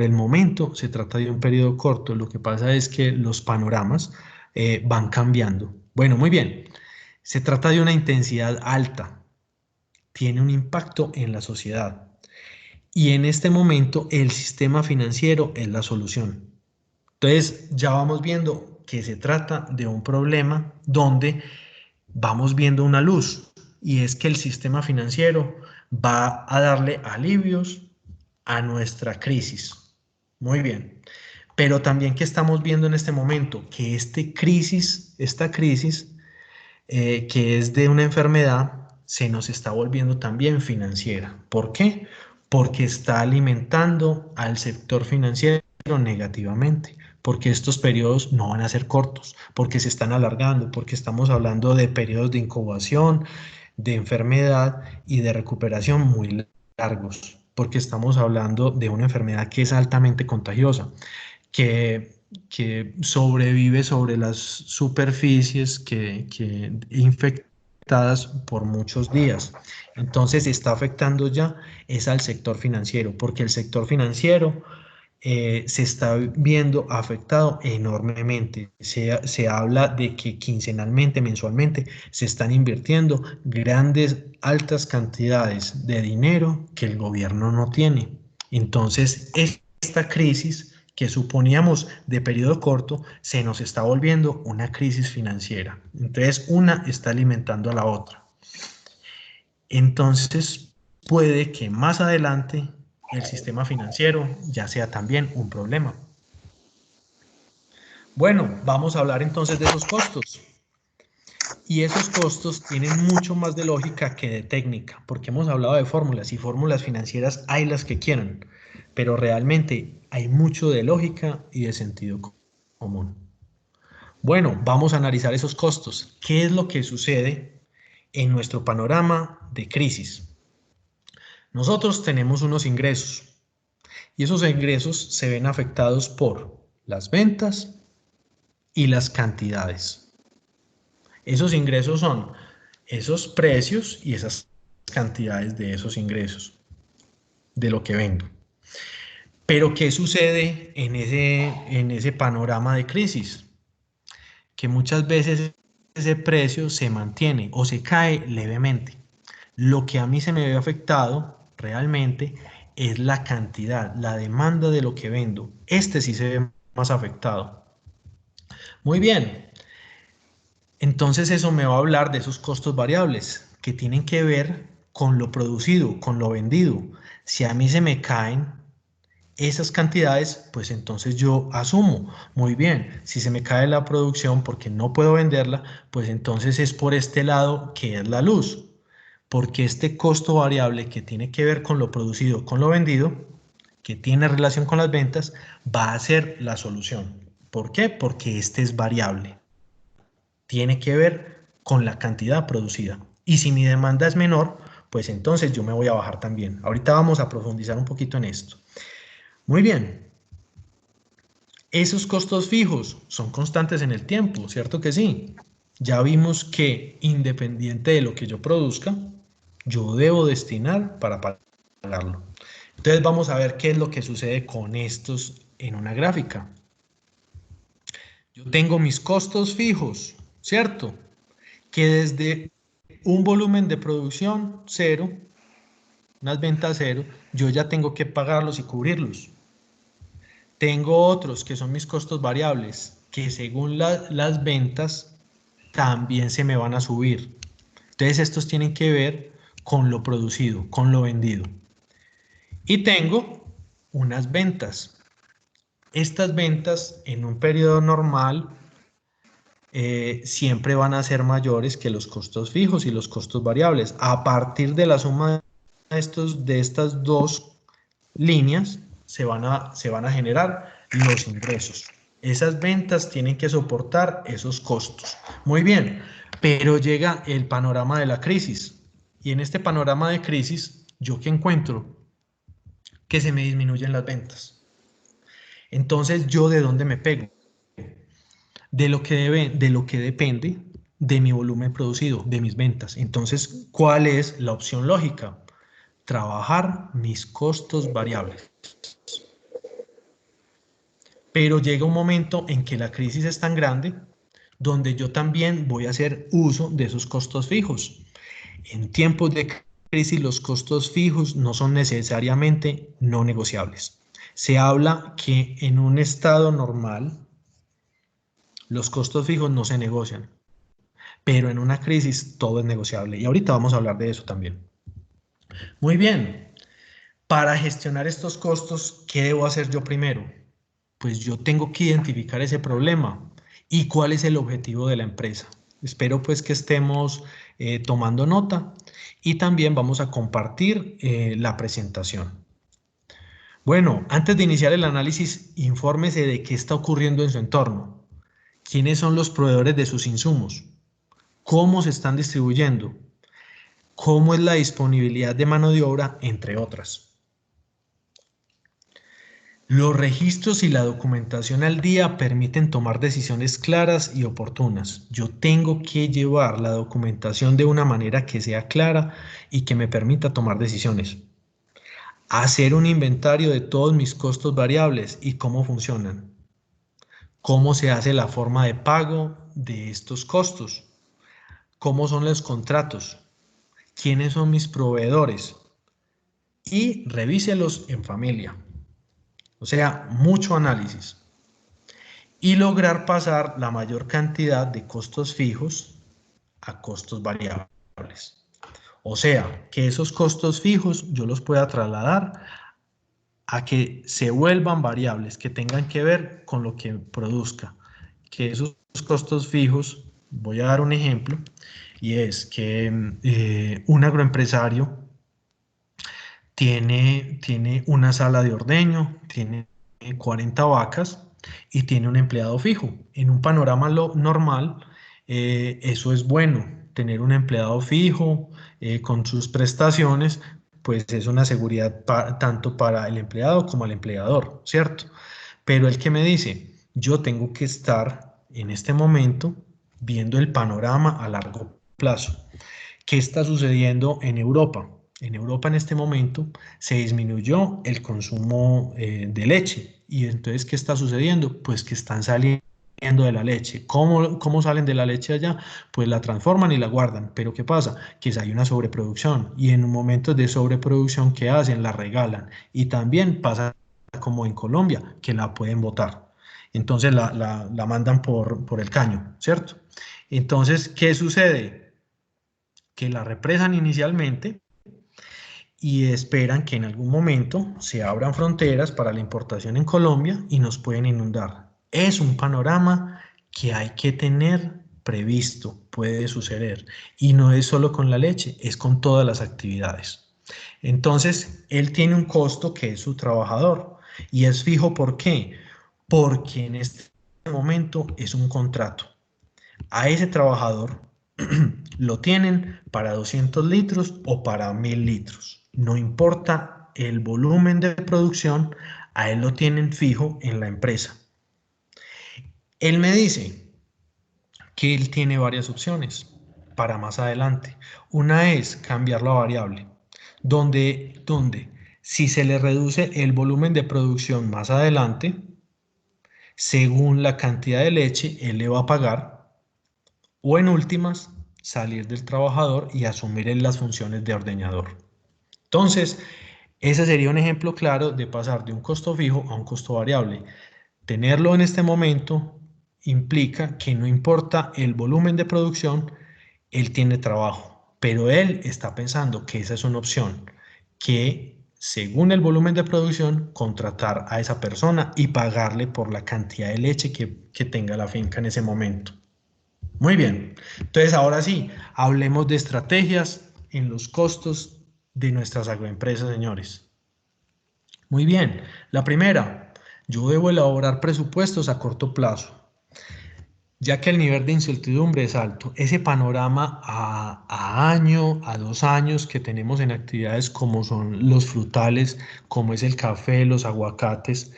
el momento se trata de un periodo corto. Lo que pasa es que los panoramas van cambiando. Bueno, muy bien. Se trata de una intensidad alta. Tiene un impacto en la sociedad. Y en este momento el sistema financiero es la solución. Entonces ya vamos viendo que se trata de un problema donde vamos viendo una luz, y es que el sistema financiero va a darle alivios a nuestra crisis. Muy bien. Pero también que estamos viendo en este momento que esta crisis que es de una enfermedad, se nos está volviendo también financiera. ¿Por qué? Porque está alimentando al sector financiero negativamente, porque estos periodos no van a ser cortos, porque se están alargando, porque estamos hablando de periodos de incubación, de enfermedad y de recuperación muy largos, porque estamos hablando de una enfermedad que es altamente contagiosa, que sobrevive sobre las superficies que infectadas por muchos días. Entonces está afectando ya es al sector financiero, porque el sector financiero se está viendo afectado enormemente. Se habla de que quincenalmente, mensualmente, se están invirtiendo altas cantidades de dinero que el gobierno no tiene. Entonces, esta crisis que suponíamos de periodo corto, se nos está volviendo una crisis financiera. Entonces, una está alimentando a la otra. Entonces, puede que más adelante el sistema financiero ya sea también un problema. Bueno, vamos a hablar entonces de esos costos. Y esos costos tienen mucho más de lógica que de técnica, porque hemos hablado de fórmulas y fórmulas financieras hay las que quieran, pero realmente hay mucho de lógica y de sentido común. Bueno, vamos a analizar esos costos. ¿Qué es lo que sucede en nuestro panorama de crisis? Nosotros tenemos unos ingresos y esos ingresos se ven afectados por las ventas y las cantidades. Esos ingresos son esos precios y esas cantidades de esos ingresos, de lo que vendo. Pero ¿qué sucede en ese panorama de crisis? Que muchas veces ese precio se mantiene o se cae levemente. Lo que a mí se me ve afectado realmente es la cantidad, la demanda de lo que vendo. Este sí se ve más afectado. Muy bien. Entonces eso me va a hablar de esos costos variables que tienen que ver con lo producido, con lo vendido. Si a mí se me caen esas cantidades, pues entonces yo asumo, muy bien, si se me cae la producción porque no puedo venderla, pues entonces es por este lado que es la luz, porque este costo variable que tiene que ver con lo producido, con lo vendido, que tiene relación con las ventas, va a ser la solución. ¿Por qué? Porque este es variable. Tiene que ver con la cantidad producida. Y si mi demanda es menor, pues entonces yo me voy a bajar también. Ahorita vamos a profundizar un poquito en esto. Muy bien. Esos costos fijos son constantes en el tiempo, ¿cierto que sí? Ya vimos que independiente de lo que yo produzca, yo debo destinar para pagarlo. Entonces vamos a ver qué es lo que sucede con estos en una gráfica. Yo tengo mis costos fijos, ¿cierto? Que desde un volumen de producción cero, unas ventas cero, yo ya tengo que pagarlos y cubrirlos. Tengo otros que son mis costos variables, que según las ventas también se me van a subir. Entonces estos tienen que ver con lo producido, con lo vendido. Y tengo unas ventas. Estas ventas en un periodo normal siempre van a ser mayores que los costos fijos y los costos variables. A partir de la suma de estas dos líneas se van a generar los ingresos. Esas ventas tienen que soportar esos costos. Muy bien, pero llega el panorama de la crisis. Y en este panorama de crisis, ¿yo qué encuentro? Que se me disminuyen las ventas. Entonces, ¿yo de dónde me pego? De lo que depende de mi volumen producido, de mis ventas. Entonces, ¿cuál es la opción lógica? Trabajar mis costos variables. Pero llega un momento en que la crisis es tan grande donde yo también voy a hacer uso de esos costos fijos. En tiempos de crisis los costos fijos no son necesariamente no negociables. Se habla que en un estado normal los costos fijos no se negocian, pero en una crisis todo es negociable y ahorita vamos a hablar de eso también. Muy bien, para gestionar estos costos, ¿qué debo hacer yo primero? Pues yo tengo que identificar ese problema y cuál es el objetivo de la empresa. Espero pues que estemos tomando nota y también vamos a compartir la presentación. Bueno, antes de iniciar el análisis, infórmese de qué está ocurriendo en su entorno. ¿Quiénes son los proveedores de sus insumos? ¿Cómo se están distribuyendo? ¿Cómo es la disponibilidad de mano de obra? Entre otras. Los registros y la documentación al día permiten tomar decisiones claras y oportunas. Yo tengo que llevar la documentación de una manera que sea clara y que me permita tomar decisiones. Hacer un inventario de todos mis costos variables y cómo funcionan. Cómo se hace la forma de pago de estos costos. Cómo son los contratos. Quiénes son mis proveedores. Y revíselos en familia. O sea, mucho análisis. Y lograr pasar la mayor cantidad de costos fijos a costos variables. O sea, que esos costos fijos yo los pueda trasladar a que se vuelvan variables, que tengan que ver con lo que produzca. que esos costos fijos, voy a dar un ejemplo, y es que un agroempresario tiene una sala de ordeño, tiene 40 vacas y tiene un empleado fijo. En un panorama normal, eso es bueno, tener un empleado fijo con sus prestaciones, pues es una seguridad tanto para el empleado como el empleador, ¿cierto? Pero el que me dice, yo tengo que estar en este momento viendo el panorama a largo plazo. ¿Qué está sucediendo en Europa? En Europa en este momento se disminuyó el consumo de leche. ¿Y entonces qué está sucediendo? Pues que están saliendo de la leche. ¿Cómo salen de la leche allá? Pues la transforman y la guardan. Pero ¿qué pasa? Que hay una sobreproducción. Y en un momento de sobreproducción, ¿qué hacen? La regalan. Y también pasa como en Colombia, que la pueden botar. Entonces la mandan por el caño, ¿cierto? Entonces, ¿qué sucede? Que la represan inicialmente y esperan que en algún momento se abran fronteras para la importación en Colombia y nos pueden inundar. Es un panorama que hay que tener previsto, puede suceder. Y no es solo con la leche, es con todas las actividades. Entonces, él tiene un costo que es su trabajador y es fijo. ¿Por qué? Porque en este momento es un contrato. A ese trabajador lo tienen para 200 litros o para 1000 litros. No importa el volumen de producción, a él lo tienen fijo en la empresa. Él me dice que él tiene varias opciones para más adelante. Una es cambiar la variable, donde si se le reduce el volumen de producción más adelante, según la cantidad de leche, él le va a pagar. O en últimas, salir del trabajador y asumir las funciones de ordeñador. Entonces, ese sería un ejemplo claro de pasar de un costo fijo a un costo variable. Tenerlo en este momento implica que no importa el volumen de producción, él tiene trabajo, pero él está pensando que esa es una opción, que según el volumen de producción, contratar a esa persona y pagarle por la cantidad de leche que tenga la finca en ese momento. Muy bien, entonces ahora sí, hablemos de estrategias en los costos de nuestras agroempresas, señores. Muy bien, la primera, yo debo elaborar presupuestos a corto plazo, ya que el nivel de incertidumbre es alto. Ese panorama a año, a 2 años que tenemos en actividades como son los frutales, como es el café, los aguacates,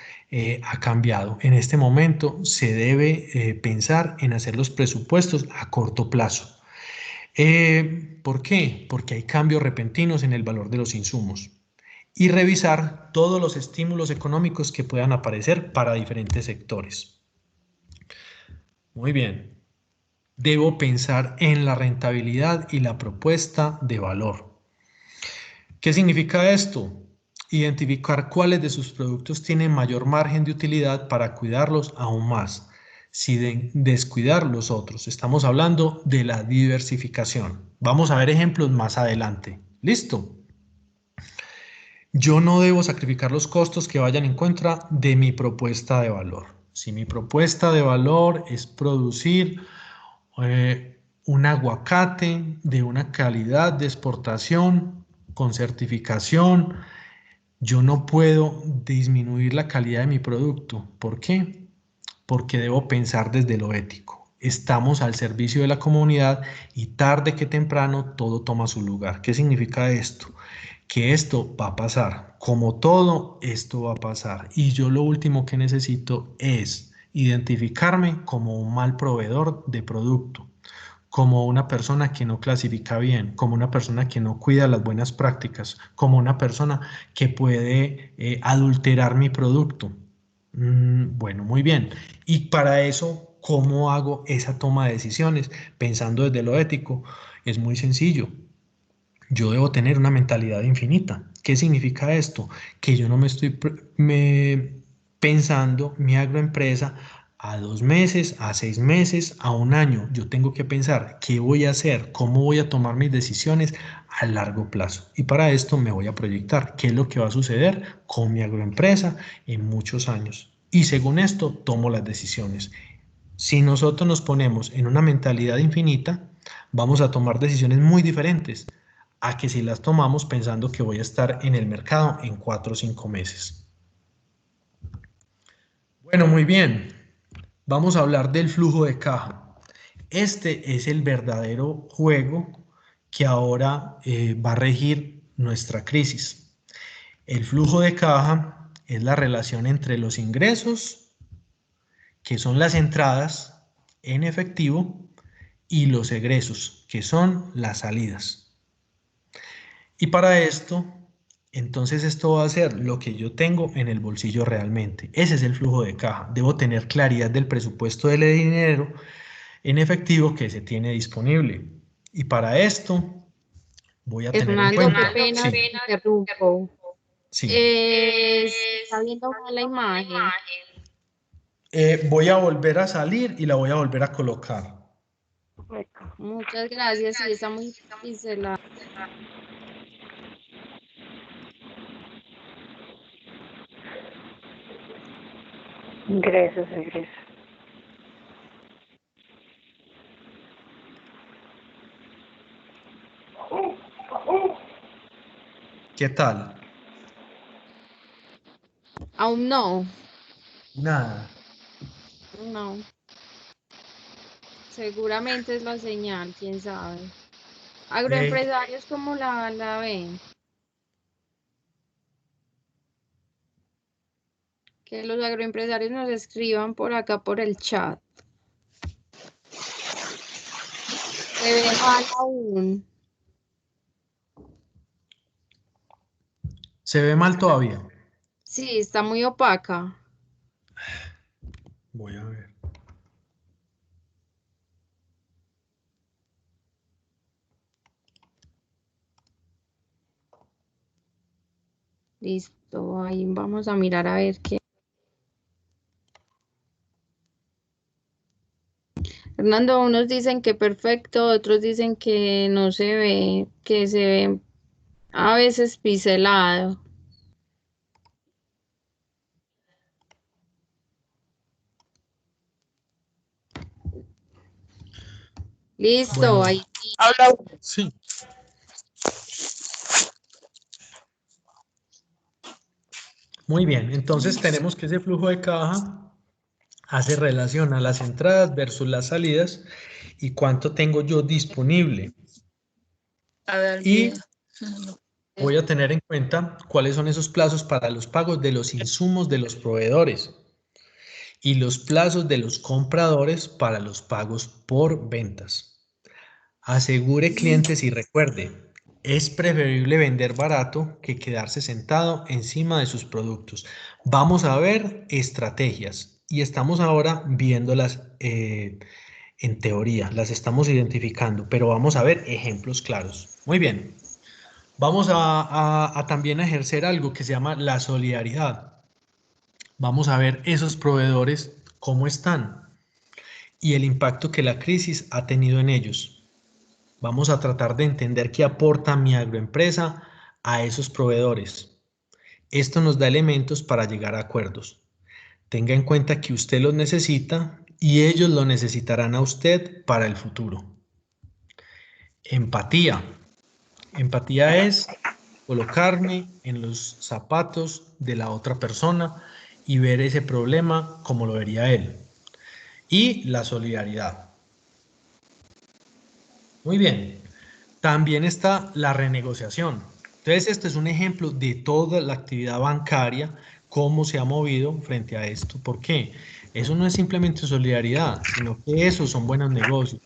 ha cambiado. En este momento se debe pensar en hacer los presupuestos a corto plazo. ¿Por qué? Porque hay cambios repentinos en el valor de los insumos. Y revisar todos los estímulos económicos que puedan aparecer para diferentes sectores. Muy bien. Debo pensar en la rentabilidad y la propuesta de valor. ¿Qué significa esto? Identificar cuáles de sus productos tienen mayor margen de utilidad para cuidarlos aún más, sin descuidar los otros. Estamos hablando de la diversificación. Vamos a ver ejemplos más adelante. ¿Listo? Yo no debo sacrificar los costos que vayan en contra de mi propuesta de valor. Si mi propuesta de valor es producir un aguacate de una calidad de exportación con certificación, yo no puedo disminuir la calidad de mi producto. ¿Por qué? Porque debo pensar desde lo ético. Estamos al servicio de la comunidad y tarde que temprano todo toma su lugar. ¿Qué significa esto? Que esto va a pasar. Como todo, esto va a pasar. Y yo lo último que necesito es identificarme como un mal proveedor de producto, como una persona que no clasifica bien, como una persona que no cuida las buenas prácticas, como una persona que puede adulterar mi producto. Bueno, muy bien. Y para eso, ¿cómo hago esa toma de decisiones? Pensando desde lo ético, es muy sencillo. Yo debo tener una mentalidad infinita. ¿Qué significa esto? Que yo no me estoy pensando mi agroempresa a 2 meses, a 6 meses, a 1 año. Yo tengo que pensar qué voy a hacer, cómo voy a tomar mis decisiones a largo plazo. Y para esto me voy a proyectar qué es lo que va a suceder con mi agroempresa en muchos años. Y según esto, tomo las decisiones. Si nosotros nos ponemos en una mentalidad infinita, vamos a tomar decisiones muy diferentes a que si las tomamos pensando que voy a estar en el mercado en 4 o 5 meses. Bueno, muy bien. Vamos a hablar del flujo de caja. Este es el verdadero juego que ahora va a regir nuestra crisis. El flujo de caja es la relación entre los ingresos, que son las entradas en efectivo, y los egresos, que son las salidas. Y para esto, entonces esto va a ser lo que yo tengo en el bolsillo realmente. Ese es el flujo de caja. Debo tener claridad del presupuesto del dinero en efectivo que se tiene disponible. Y para esto voy a tener en Hernando, qué cuenta. pena, te Sí, interrumpo. sí. Se está viendo mal la imagen. Voy a volver a salir y la voy a volver a colocar. Muchas gracias, sí, está muy pincelada. Ingresos, egresos. ¿Qué tal? Aún no, Nada. no. Seguramente es la señal, quién sabe. Agroempresarios, ¿cómo la ven? Que los agroempresarios nos escriban por acá por el chat. Se ve mal aún. ¿Se ve mal todavía? Sí, está muy opaca. Voy a ver. Listo, ahí vamos a mirar a ver qué. Fernando, unos dicen que perfecto, otros dicen que no se ve, que se ve a veces pincelado. Listo, Bueno, ahí sí. Muy bien, entonces tenemos que ese flujo de caja hace relación a las entradas versus las salidas y cuánto tengo yo disponible. Y voy a tener en cuenta cuáles son esos plazos para los pagos de los insumos de los proveedores y los plazos de los compradores para los pagos por ventas. Asegure clientes y recuerde, es preferible vender barato que quedarse sentado encima de sus productos. Vamos a ver estrategias y estamos ahora viéndolas en teoría, las estamos identificando, pero vamos a ver ejemplos claros. Muy bien, vamos a también ejercer algo que se llama la solidaridad. Vamos a ver esos proveedores, cómo están y el impacto que la crisis ha tenido en ellos. Vamos a tratar de entender qué aporta mi agroempresa a esos proveedores. Esto nos da elementos para llegar a acuerdos. Tenga en cuenta que usted los necesita y ellos lo necesitarán a usted para el futuro. Empatía. Empatía es colocarme en los zapatos de la otra persona y ver ese problema como lo vería él. Y la solidaridad. Muy bien. También está la renegociación. Entonces, este es un ejemplo de toda la actividad bancaria, cómo se ha movido frente a esto. ¿Por qué? Eso no es simplemente solidaridad, sino que eso son buenos negocios.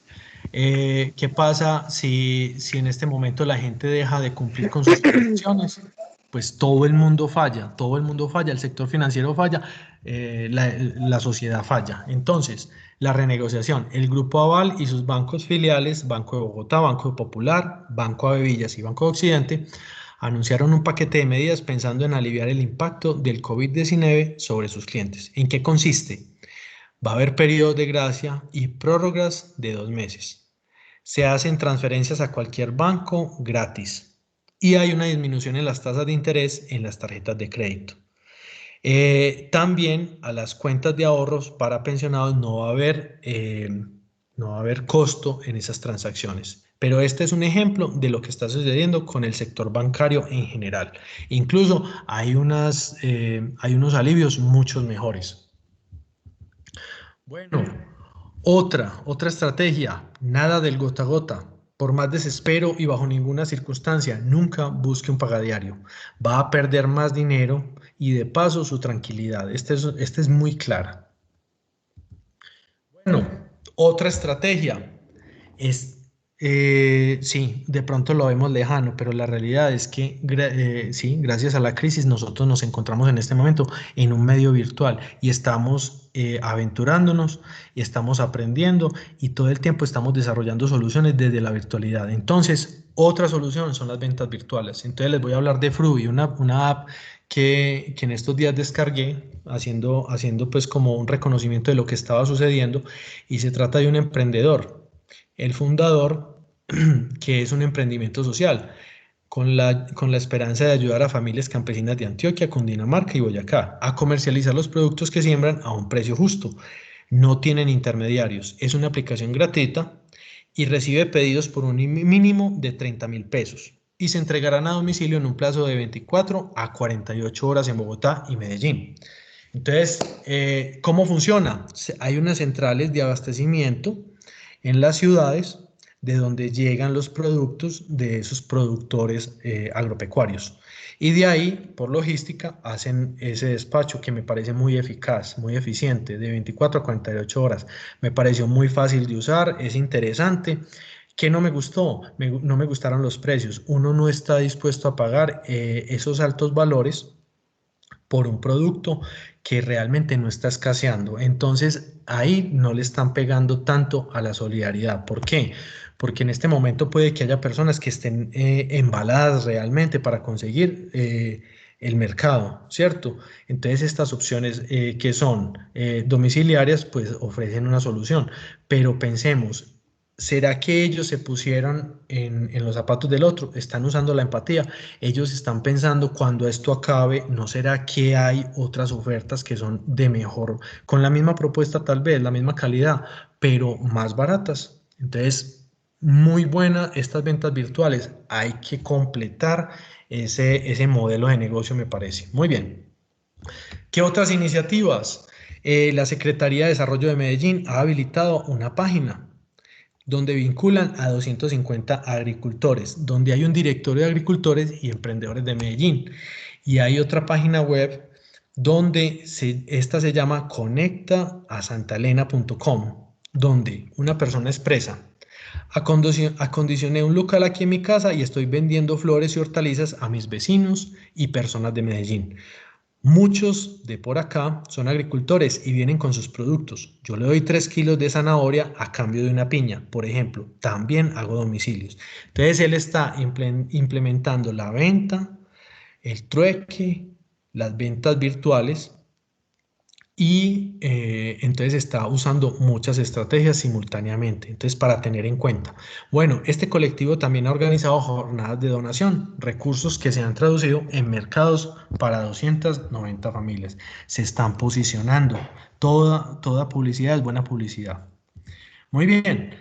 ¿Qué pasa si en este momento la gente deja de cumplir con sus obligaciones? Pues todo el mundo falla, el sector financiero falla, la sociedad falla. Entonces, la renegociación, el Grupo Aval y sus bancos filiales, Banco de Bogotá, Banco Popular, Banco Avevillas y Banco de Occidente, anunciaron un paquete de medidas pensando en aliviar el impacto del COVID-19 sobre sus clientes. ¿En qué consiste? Va a haber periodos de gracia y prórrogas de 2 meses. Se hacen transferencias a cualquier banco gratis y hay una disminución en las tasas de interés en las tarjetas de crédito. También a las cuentas de ahorros para pensionados no va a haber costo en esas transacciones. Pero este es un ejemplo de lo que está sucediendo con el sector bancario en general. Incluso hay unos alivios muchos mejores. Bueno, otra estrategia, nada del gota a gota. Por más desespero y bajo ninguna circunstancia, nunca busque un pagadiario. Va a perder más dinero y de paso su tranquilidad. Esta es muy clara. Bueno, otra estrategia es, sí, de pronto lo vemos lejano, pero la realidad es que sí, gracias a la crisis nosotros nos encontramos en este momento en un medio virtual y estamos aventurándonos y estamos aprendiendo y todo el tiempo estamos desarrollando soluciones desde la virtualidad. Entonces, otra solución son las ventas virtuales. Entonces les voy a hablar de Fruby, una app que en estos días descargué haciendo pues como un reconocimiento de lo que estaba sucediendo, y se trata de un emprendedor, el fundador, que es un emprendimiento social con la esperanza de ayudar a familias campesinas de Antioquia, Cundinamarca y Boyacá a comercializar los productos que siembran a un precio justo. No tienen intermediarios, es una aplicación gratuita y recibe pedidos por un mínimo de 30.000 pesos y se entregarán a domicilio en un plazo de 24 a 48 horas en Bogotá y Medellín. Entonces, ¿cómo funciona? Hay unas centrales de abastecimiento en las ciudades de donde llegan los productos de esos productores agropecuarios. Y de ahí, por logística, hacen ese despacho que me parece muy eficaz, muy eficiente, de 24 a 48 horas. Me pareció muy fácil de usar, es interesante. ¿Qué no me gustó? No me gustaron los precios. Uno no está dispuesto a pagar esos altos valores por un producto que realmente no está escaseando. Entonces, ahí no le están pegando tanto a la solidaridad. ¿Por qué? Porque en este momento puede que haya personas que estén embaladas realmente para conseguir el mercado, ¿cierto? Entonces, estas opciones que son domiciliarias, pues ofrecen una solución. Pero pensemos, ¿será que ellos se pusieron en los zapatos del otro? Están usando la empatía. Ellos están pensando, cuando esto acabe, ¿no será que hay otras ofertas que son de mejor, con la misma propuesta tal vez, la misma calidad, pero más baratas? Entonces, muy buenas estas ventas virtuales. Hay que completar ese modelo de negocio, me parece. Muy bien. ¿Qué otras iniciativas? La Secretaría de Desarrollo de Medellín ha habilitado una página donde vinculan a 250 agricultores, donde hay un directorio de agricultores y emprendedores de Medellín. Y hay otra página web donde esta se llama conectaasantalena.com, donde una persona expresa: acondicioné un local aquí en mi casa y estoy vendiendo flores y hortalizas a mis vecinos y personas de Medellín. Muchos de por acá son agricultores y vienen con sus productos. Yo le doy 3 kilos de zanahoria a cambio de una piña, por ejemplo. También hago domicilios. Entonces él está implementando la venta, el trueque, las ventas virtuales, y entonces está usando muchas estrategias simultáneamente. Entonces, para tener en cuenta. Bueno, este colectivo también ha organizado jornadas de donación, recursos que se han traducido en mercados para 290 familias. Se están posicionando. Toda publicidad es buena publicidad. Muy bien.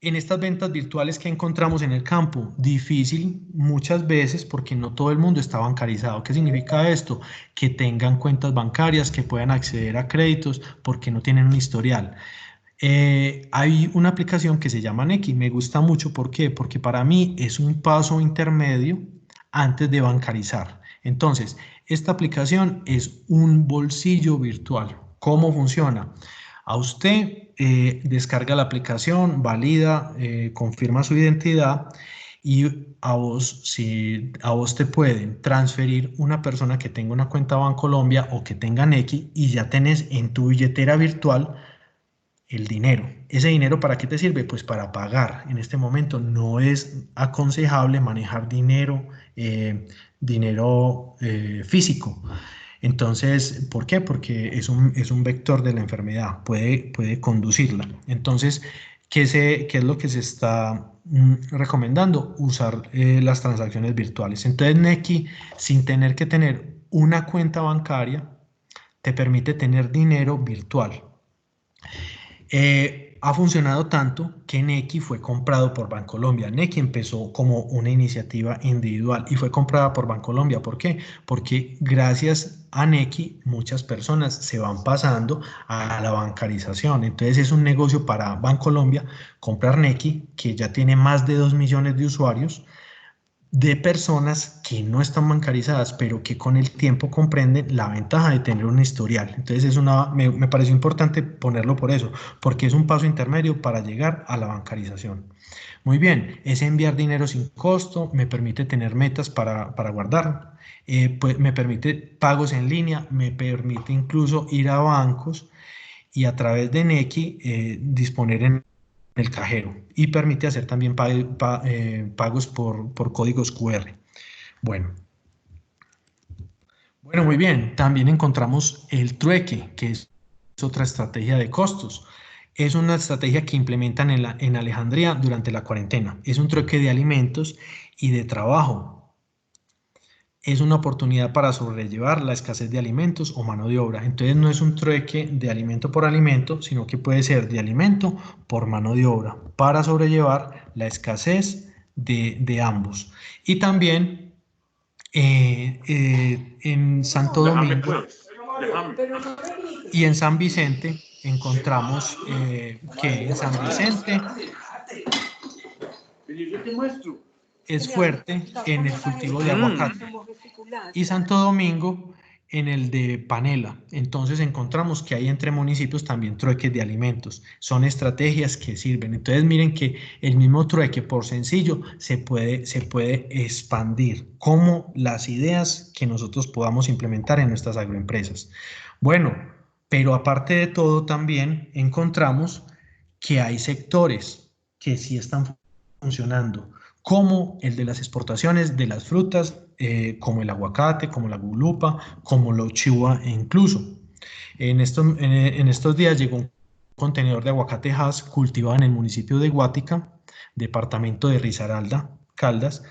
En estas ventas virtuales que encontramos en el campo, difícil muchas veces porque no todo el mundo está bancarizado. ¿Qué significa esto? Que tengan cuentas bancarias, que puedan acceder a créditos porque no tienen un historial. Hay una aplicación que se llama Nequi, me gusta mucho. ¿Por qué? Porque para mí es un paso intermedio antes de bancarizar. Entonces, esta aplicación es un bolsillo virtual. ¿Cómo funciona? A usted descarga la aplicación, valida, confirma su identidad, y a vos, si a vos te pueden transferir una persona que tenga una cuenta Bancolombia o que tenga Nequi, y ya tenés en tu billetera virtual el dinero. ¿Ese dinero para qué te sirve? Pues para pagar. En este momento no es aconsejable manejar dinero físico. Entonces, ¿por qué? Porque es un vector de la enfermedad, puede conducirla. Entonces, ¿qué es lo que se está recomendando? Usar las transacciones virtuales. Entonces, Nequi, sin tener que tener una cuenta bancaria te permite tener dinero virtual. Ha funcionado tanto que Nequi fue comprado por Bancolombia. Nequi empezó como una iniciativa individual y fue comprada por Bancolombia. ¿Por qué? Porque gracias a Nequi muchas personas se van pasando a la bancarización. Entonces es un negocio para Bancolombia comprar Nequi, que ya tiene más de 2 millones de usuarios, de personas que no están bancarizadas, pero que con el tiempo comprenden la ventaja de tener un historial. Entonces me pareció importante ponerlo por eso, porque es un paso intermedio para llegar a la bancarización. Muy bien, es enviar dinero sin costo, me permite tener metas para guardar, pues me permite pagos en línea, me permite incluso ir a bancos y a través de Nequi disponer en el cajero y permite hacer también pagos por códigos QR. Bueno, muy bien. También encontramos el trueque, que es otra estrategia de costos. Es una estrategia que implementan en Alejandría durante la cuarentena. Es un trueque de alimentos y de trabajo. Es una oportunidad para sobrellevar la escasez de alimentos o mano de obra. Entonces no es un trueque de alimento por alimento, sino que puede ser de alimento por mano de obra para sobrellevar la escasez de ambos. Y también en Santo Domingo y en San Vicente encontramos que en San Vicente es fuerte en el cultivo de aguacate y Santo Domingo en el de panela. Entonces encontramos que hay entre municipios también trueques de alimentos. Son estrategias que sirven. Entonces miren que el mismo trueque por sencillo se puede expandir como las ideas que nosotros podamos implementar en nuestras agroempresas. Bueno, pero aparte de todo también encontramos que hay sectores que sí están funcionando, como el de las exportaciones de las frutas, como el aguacate, como la gulupa, como la uchihua incluso. En estos días llegó un contenedor de aguacate Hass cultivado en el municipio de Guática, departamento de Risaralda, Caldas,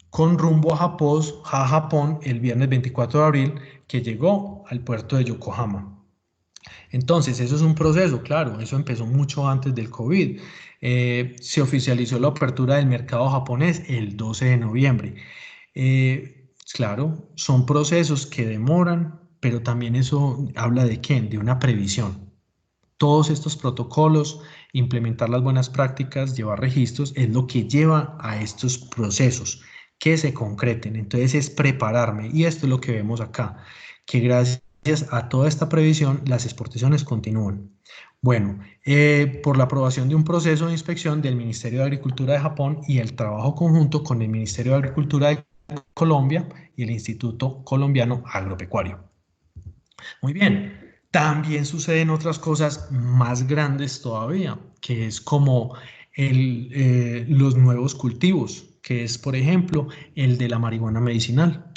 con rumbo a Japón el viernes 24 de abril, que llegó al puerto de Yokohama. Entonces, eso es un proceso, claro, eso empezó mucho antes del COVID. Se oficializó la apertura del mercado japonés el 12 de noviembre. Claro, son procesos que demoran, pero también eso habla de ¿qué? De una previsión. Todos estos protocolos, implementar las buenas prácticas, llevar registros, es lo que lleva a estos procesos que se concreten. Entonces es prepararme y esto es lo que vemos acá, que gracias a toda esta previsión las exportaciones continúan. Bueno, por la aprobación de un proceso de inspección del Ministerio de Agricultura de Japón y el trabajo conjunto con el Ministerio de Agricultura de Colombia y el Instituto Colombiano Agropecuario. Muy bien. También suceden otras cosas más grandes todavía, que es como los nuevos cultivos, que es, por ejemplo, el de la marihuana medicinal.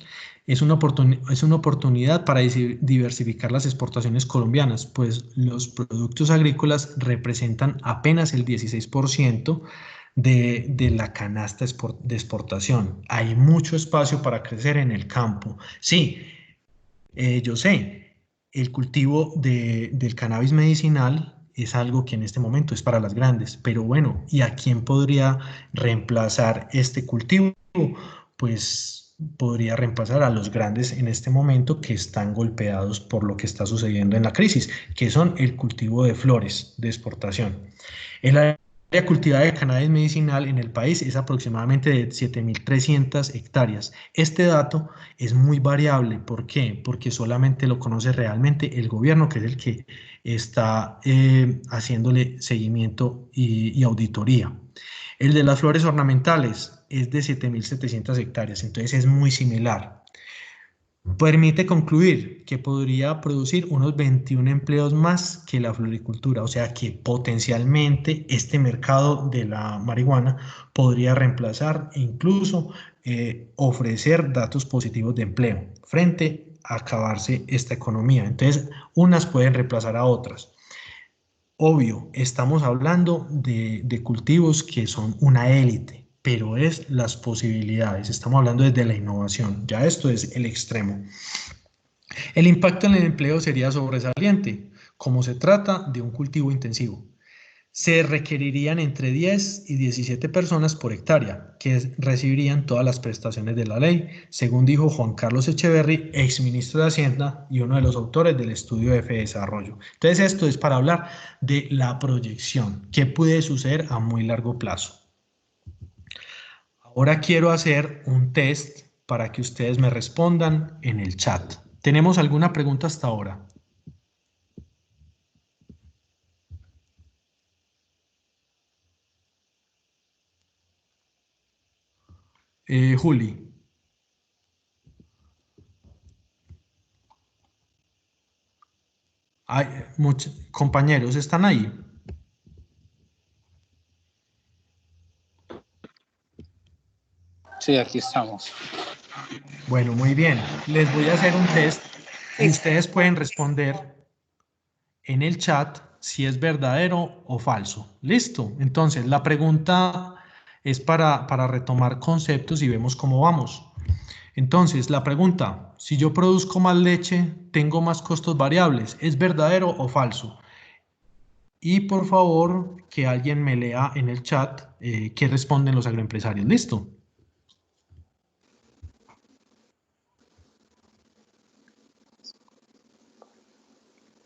Es una oportunidad para diversificar las exportaciones colombianas, pues los productos agrícolas representan apenas el 16% de la canasta de exportación. Hay mucho espacio para crecer en el campo. Sí, yo sé. El cultivo del cannabis medicinal es algo que en este momento es para las grandes, pero bueno, ¿y a quién podría reemplazar este cultivo? Pues podría reemplazar a los grandes en este momento que están golpeados por lo que está sucediendo en la crisis, que son el cultivo de flores de exportación. El área cultivada de cannabis medicinal en el país es aproximadamente de 7.300 hectáreas. Este dato es muy variable. ¿Por qué? Porque solamente lo conoce realmente el gobierno, que es el que está haciéndole seguimiento y auditoría. El de las flores ornamentales es de 7.700 hectáreas, entonces es muy similar. Permite concluir que podría producir unos 21 empleos más que la floricultura, o sea que potencialmente este mercado de la marihuana podría reemplazar e incluso ofrecer datos positivos de empleo frente a acabarse esta economía. Entonces, unas pueden reemplazar a otras. Obvio, estamos hablando de cultivos que son una élite. pero es las posibilidades. Estamos hablando desde la innovación. Ya esto es el extremo. El impacto en el empleo sería sobresaliente, como se trata de un cultivo intensivo. Se requerirían entre 10 y 17 personas por hectárea, que recibirían todas las prestaciones de la ley, según dijo Juan Carlos Echeverry, exministro de Hacienda y uno de los autores del estudio de Desarrollo. Entonces esto es para hablar de la proyección, qué puede suceder a muy largo plazo. Ahora quiero hacer un test para que ustedes me respondan en el chat. ¿Tenemos alguna pregunta hasta ahora? Juli. Hay compañeros, ¿están ahí? Sí, aquí estamos. Bueno, muy bien. Les voy a hacer un test y ustedes pueden responder en el chat si es verdadero o falso. ¿Listo? Entonces, la pregunta es para retomar conceptos y vemos cómo vamos. Entonces, la pregunta, si yo produzco más leche, tengo más costos variables, ¿es verdadero o falso? Y por favor, que alguien me lea en el chat qué responden los agroempresarios. ¿Listo?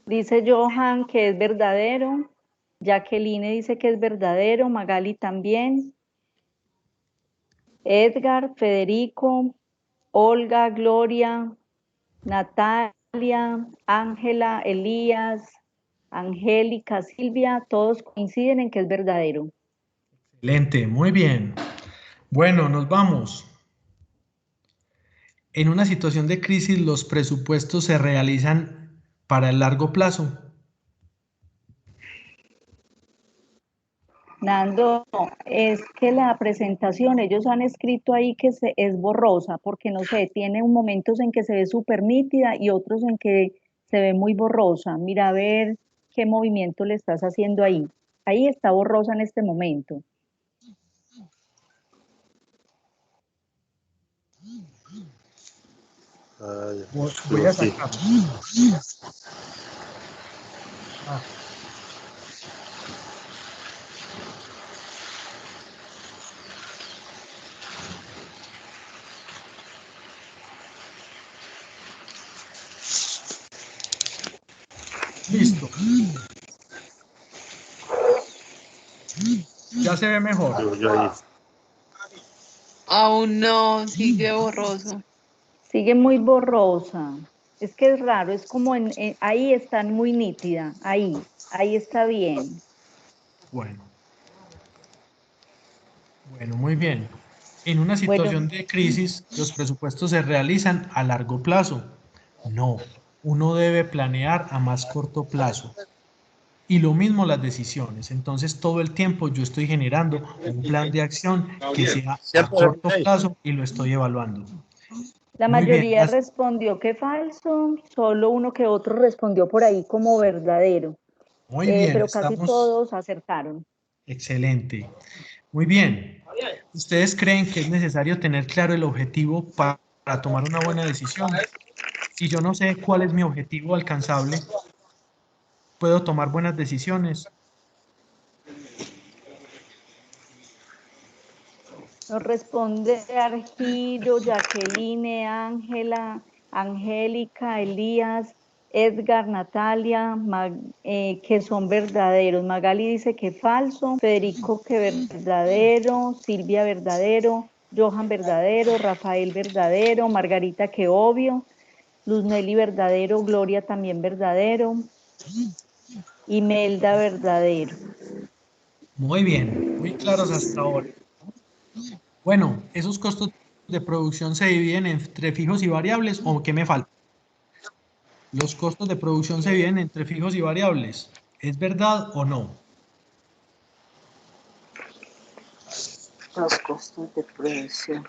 Dice Johan que es verdadero, Jacqueline dice que es verdadero, Magali también, Edgar, Federico, Olga, Gloria, Natalia, Ángela, Elías, Angélica, Silvia, todos coinciden en que es verdadero. Excelente, muy bien. Bueno, nos vamos. En una situación de crisis, los presupuestos se realizan para el largo plazo. Nando, es que la presentación, ellos han escrito ahí que es borrosa, porque no sé, tiene momentos en que se ve súper nítida y otros en que se ve muy borrosa. Mira a ver qué movimiento le estás haciendo ahí. Ahí está borrosa en este momento. Voy a sacar. Listo. Ya se ve mejor. Aún no, sigue borroso. Sigue muy borrosa. Es que es raro, es como ahí están muy nítida, ahí está bien. Bueno, muy bien. En una Bueno, situación de crisis, los presupuestos se realizan a largo plazo. No, uno debe planear a más corto plazo. Y lo mismo las decisiones. Entonces, todo el tiempo yo estoy generando un plan de acción que sea a corto plazo y lo estoy evaluando. la Muy bien. mayoría respondió que falso, solo uno que otro respondió por ahí como verdadero. Muy bien, Pero casi estamos. todos acertaron. Excelente. Muy bien. ¿Ustedes creen que es necesario tener claro el objetivo para tomar una buena decisión? Si yo no sé cuál es mi objetivo alcanzable, ¿puedo tomar buenas decisiones? Nos responde Argiro, Jacqueline, Ángela, Angélica, Elías, Edgar, Natalia, que son verdaderos. Magali dice que falso, Federico que verdadero, Silvia verdadero, Johan verdadero, Rafael verdadero, Margarita que obvio, Luz Nelly verdadero, Gloria también verdadero, Imelda verdadero. Muy bien, muy claros hasta ahora. Bueno, ¿esos costos de producción se dividen entre fijos y variables o qué me falta? Los costos de producción se dividen entre fijos y variables. ¿Es verdad o no? Los costos de producción.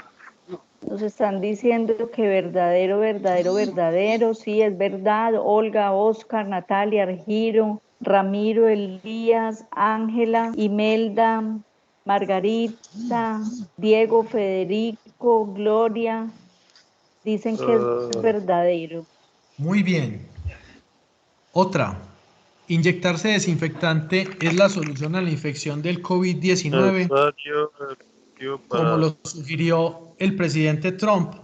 Nos están diciendo que verdadero, verdadero, verdadero, sí, es verdad. Olga, Oscar, Natalia, Argiro, Ramiro, Elías, Ángela, Imelda, Margarita, Diego, Federico, Gloria, dicen que es verdadero. Muy bien. Otra. Inyectarse desinfectante es la solución a la infección del COVID-19, como lo sugirió el presidente Trump.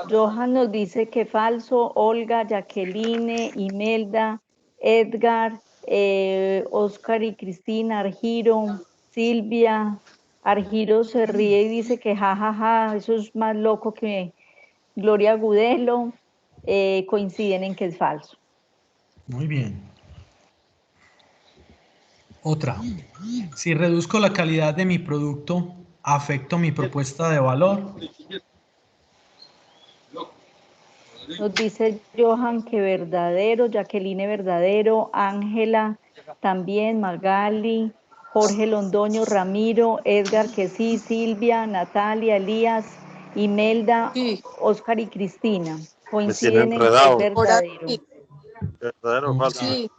Johan nos dice que falso, Olga, Jacqueline, Imelda, Edgar, Oscar y Cristina, Argiro, Silvia. Argiro se ríe y dice que jajaja, eso es más loco que Gloria Gudelo. Coinciden en que es falso. Muy bien. Otra. Si reduzco la calidad de mi producto, ¿afecto mi propuesta de valor? Nos dice Johan que verdadero, Jacqueline verdadero, Ángela también, Magali, Jorge Londoño, Ramiro, Edgar que sí, Silvia, Natalia, Elías, Imelda, Sí, Oscar y Cristina. Me tiene Coinciden en que es enredado. por verdadero. aquí. ¿Verdadero o falso? Sí,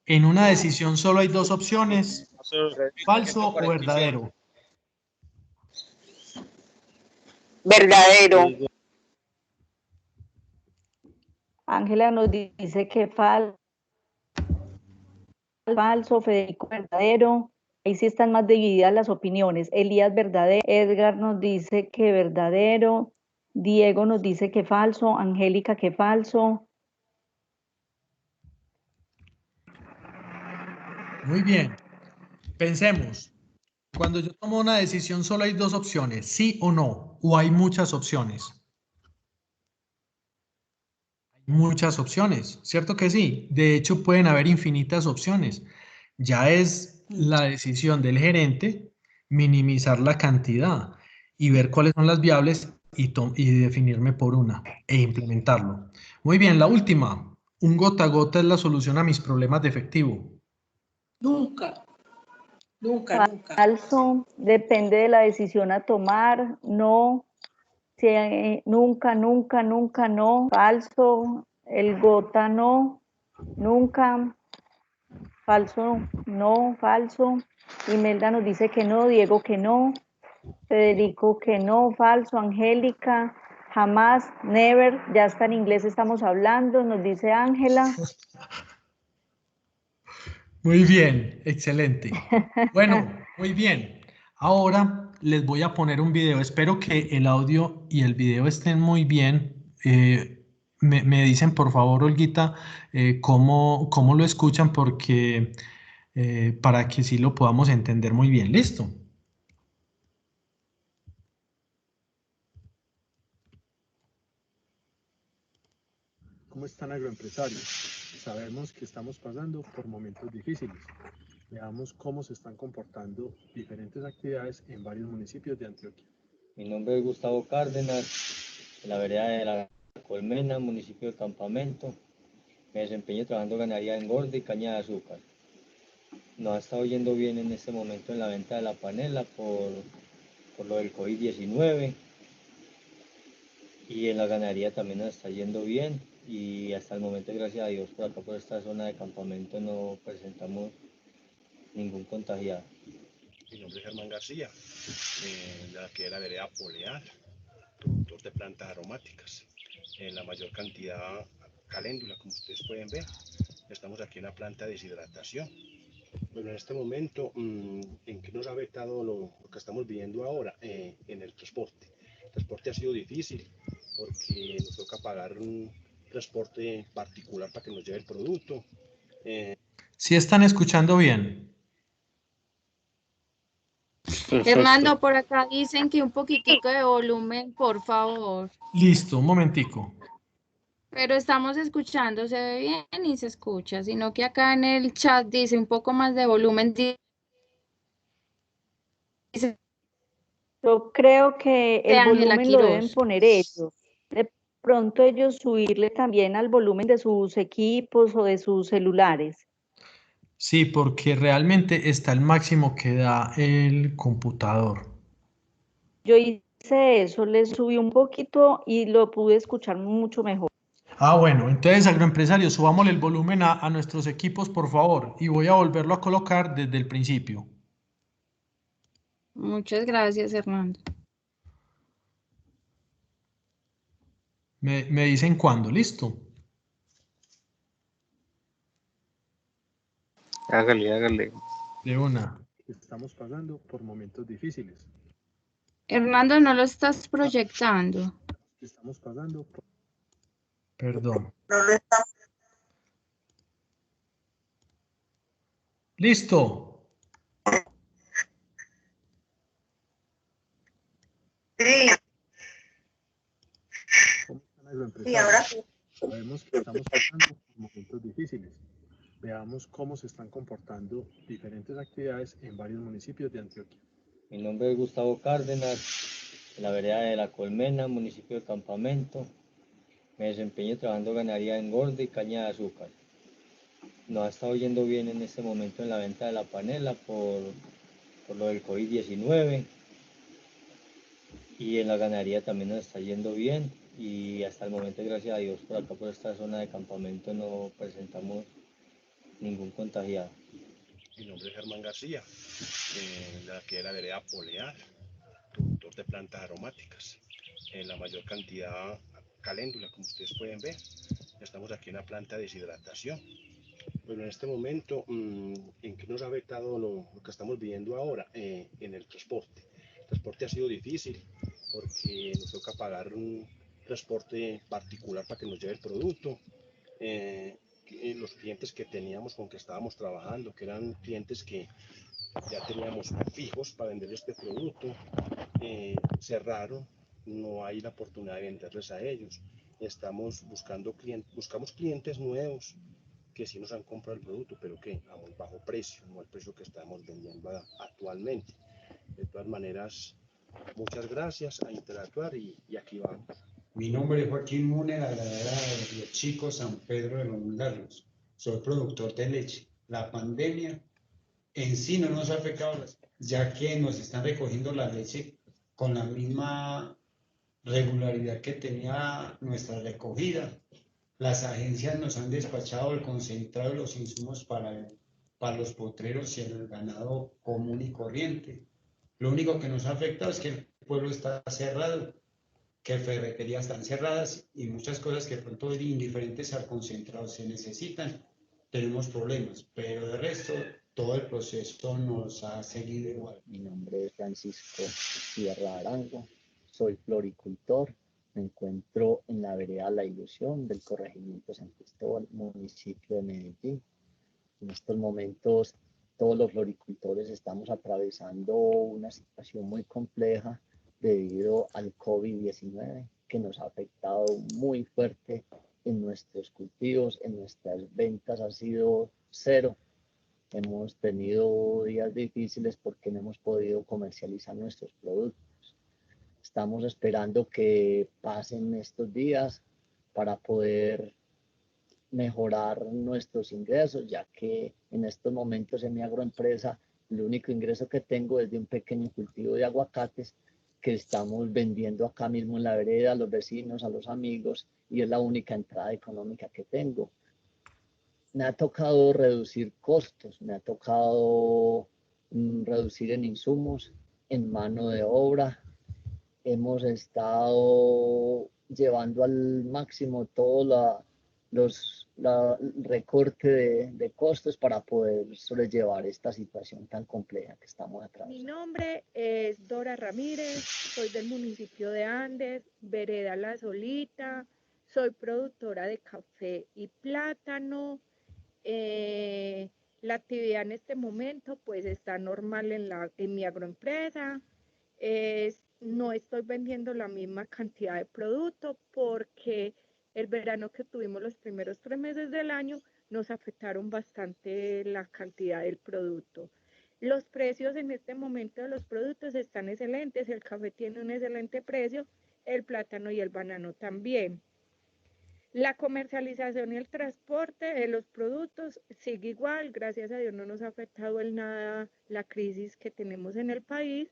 En una decisión solo hay dos opciones, falso o verdadero. verdadero. Ángela nos dice que falso, Federico verdadero. Ahí sí están más divididas las opiniones. Elías verdadero, Edgar nos dice que verdadero, Diego nos dice que falso, Angélica que falso. Muy bien. Pensemos. Cuando yo tomo una decisión solo hay dos opciones, sí o no, o hay muchas opciones. Muchas opciones, ¿cierto que sí? De hecho, pueden haber infinitas opciones. Ya es la decisión del gerente minimizar la cantidad y ver cuáles son las viables y definirme por una e implementarlo. Muy bien, la última. Un gota a gota es la solución a mis problemas de efectivo. Nunca, nunca, nunca. Falso, depende de la decisión a tomar, no, nunca, nunca, nunca, no. Falso, el gota no, nunca. Falso, no, falso. Imelda nos dice que no, Diego que no, Federico que no, falso, Angélica, jamás, never, ya está en inglés estamos hablando, nos dice Ángela. Muy bien, excelente. Bueno, muy bien. Ahora les voy a poner un video. Espero que el audio y el video estén muy bien. Me dicen, por favor, Olguita, cómo lo escuchan, porque para que sí lo podamos entender muy bien. ¿Listo? ¿Cómo están, agroempresarios? Sabemos que estamos pasando por momentos difíciles. Veamos cómo se están comportando diferentes actividades en varios municipios de Antioquia. Mi nombre es Gustavo Cárdenas, de la vereda de la Colmena, municipio de Campamento. Me desempeño trabajando ganadería de engorde y caña de azúcar. Nos ha estado yendo bien en este momento en la venta de la panela por lo del COVID-19 y en la ganadería también nos está yendo bien y hasta el momento, gracias a Dios, por acá por esta zona de Campamento no presentamos ningún contagiado. Mi nombre es Germán García, de la que es la vereda Polear, productor de plantas aromáticas. En la mayor cantidad caléndula, como ustedes pueden ver. Estamos aquí en la planta de deshidratación. Bueno, en este momento, ¿en qué nos ha afectado lo que estamos viviendo ahora? En el transporte. El transporte ha sido difícil porque nos toca pagar un transporte particular para que nos lleve el producto. ¿Sí están escuchando bien? Hernando, por acá dicen que un poquitico de volumen, por favor. Listo, un momentico. Pero estamos escuchando, se ve bien y se escucha, sino que acá en el chat dice un poco más de volumen. Dice Yo creo que el Ángela volumen lo deben Quiroz. poner ellos. De pronto ellos subirle también al volumen de sus equipos o de sus celulares. Sí, porque realmente está el máximo que da el computador. Yo hice eso, le subí un poquito y lo pude escuchar mucho mejor. Ah, bueno, entonces agroempresario, subámosle el volumen a nuestros equipos, por favor, y voy a volverlo a colocar desde el principio. Muchas gracias, Hernando. Me dicen cuándo, listo. Hágale, hágale. De una. Estamos pasando por momentos difíciles. Hernando, no lo estás proyectando. Estamos pasando por... Perdón. Listo. ¿Cómo están agroempresarios? Sabemos que estamos pasando por momentos difíciles. Veamos cómo se están comportando diferentes actividades en varios municipios de Antioquia. Mi nombre es Gustavo Cárdenas, en la vereda de La Colmena, municipio de Campamento. Me desempeño trabajando ganadería de engorde y caña de azúcar. Nos ha estado yendo bien en este momento en la venta de la panela por lo del COVID-19 y en la ganadería también nos está yendo bien y hasta el momento, gracias a Dios, por acá por esta zona de Campamento no presentamos ningún contagiado. Mi nombre es Germán García, la que era vereda Polear, productor de plantas aromáticas, en la mayor cantidad caléndula, como ustedes pueden ver. Estamos aquí en la planta de deshidratación. Bueno, en este momento, ¿en qué nos ha afectado lo que estamos viviendo ahora? En el transporte. El transporte ha sido difícil porque nos toca pagar un transporte particular para que nos lleve el producto. Los clientes que teníamos con que estábamos trabajando, que eran clientes que ya teníamos fijos para vender este producto, cerraron, no hay la oportunidad de venderles a ellos. Estamos buscando buscamos clientes nuevos que sí nos han comprado el producto, pero que a muy bajo precio, no al precio que estamos vendiendo actualmente. De todas maneras, muchas gracias a interactuar y aquí vamos. Mi nombre es Joaquín Mune, la granadera de Río Chico, San Pedro de los Mundarrios. Soy productor de leche. La pandemia en sí no nos ha afectado, ya que nos están recogiendo la leche con la misma regularidad que tenía nuestra recogida. Las agencias nos han despachado el concentrado de los insumos para los potreros y el ganado común y corriente. Lo único que nos ha afectado es que el pueblo está cerrado, que ferreterías están cerradas y muchas cosas que de pronto indiferentes al concentrado se necesitan, tenemos problemas, pero de resto todo el proceso nos ha seguido igual. Mi nombre es Francisco Sierra Arango, soy floricultor, me encuentro en la vereda La Ilusión del corregimiento San Cristóbal, municipio de Medellín. En estos momentos todos los floricultores estamos atravesando una situación muy compleja debido al COVID-19 que nos ha afectado muy fuerte en nuestros cultivos, en nuestras ventas ha sido cero. Hemos tenido días difíciles porque no hemos podido comercializar nuestros productos. Estamos esperando que pasen estos días para poder mejorar nuestros ingresos, ya que en estos momentos en mi agroempresa el único ingreso que tengo es de un pequeño cultivo de aguacates que estamos vendiendo acá mismo en la vereda a los vecinos, a los amigos, y es la única entrada económica que tengo. Me ha tocado reducir costos, me ha tocado reducir en insumos, en mano de obra. Hemos estado llevando al máximo todo el recorte de costos para poder sobrellevar esta situación tan compleja que estamos atravesando. Mi nombre es Dora Ramírez, soy del municipio de Andes, vereda La Solita, soy productora de café y plátano. La actividad en este momento pues está normal en mi agroempresa. No estoy vendiendo la misma cantidad de producto porque el verano que tuvimos los primeros 3 meses del año nos afectaron bastante la cantidad del producto. Los precios en este momento de los productos están excelentes, el café tiene un excelente precio, el plátano y el banano también. La comercialización y el transporte de los productos sigue igual, gracias a Dios no nos ha afectado en nada la crisis que tenemos en el país,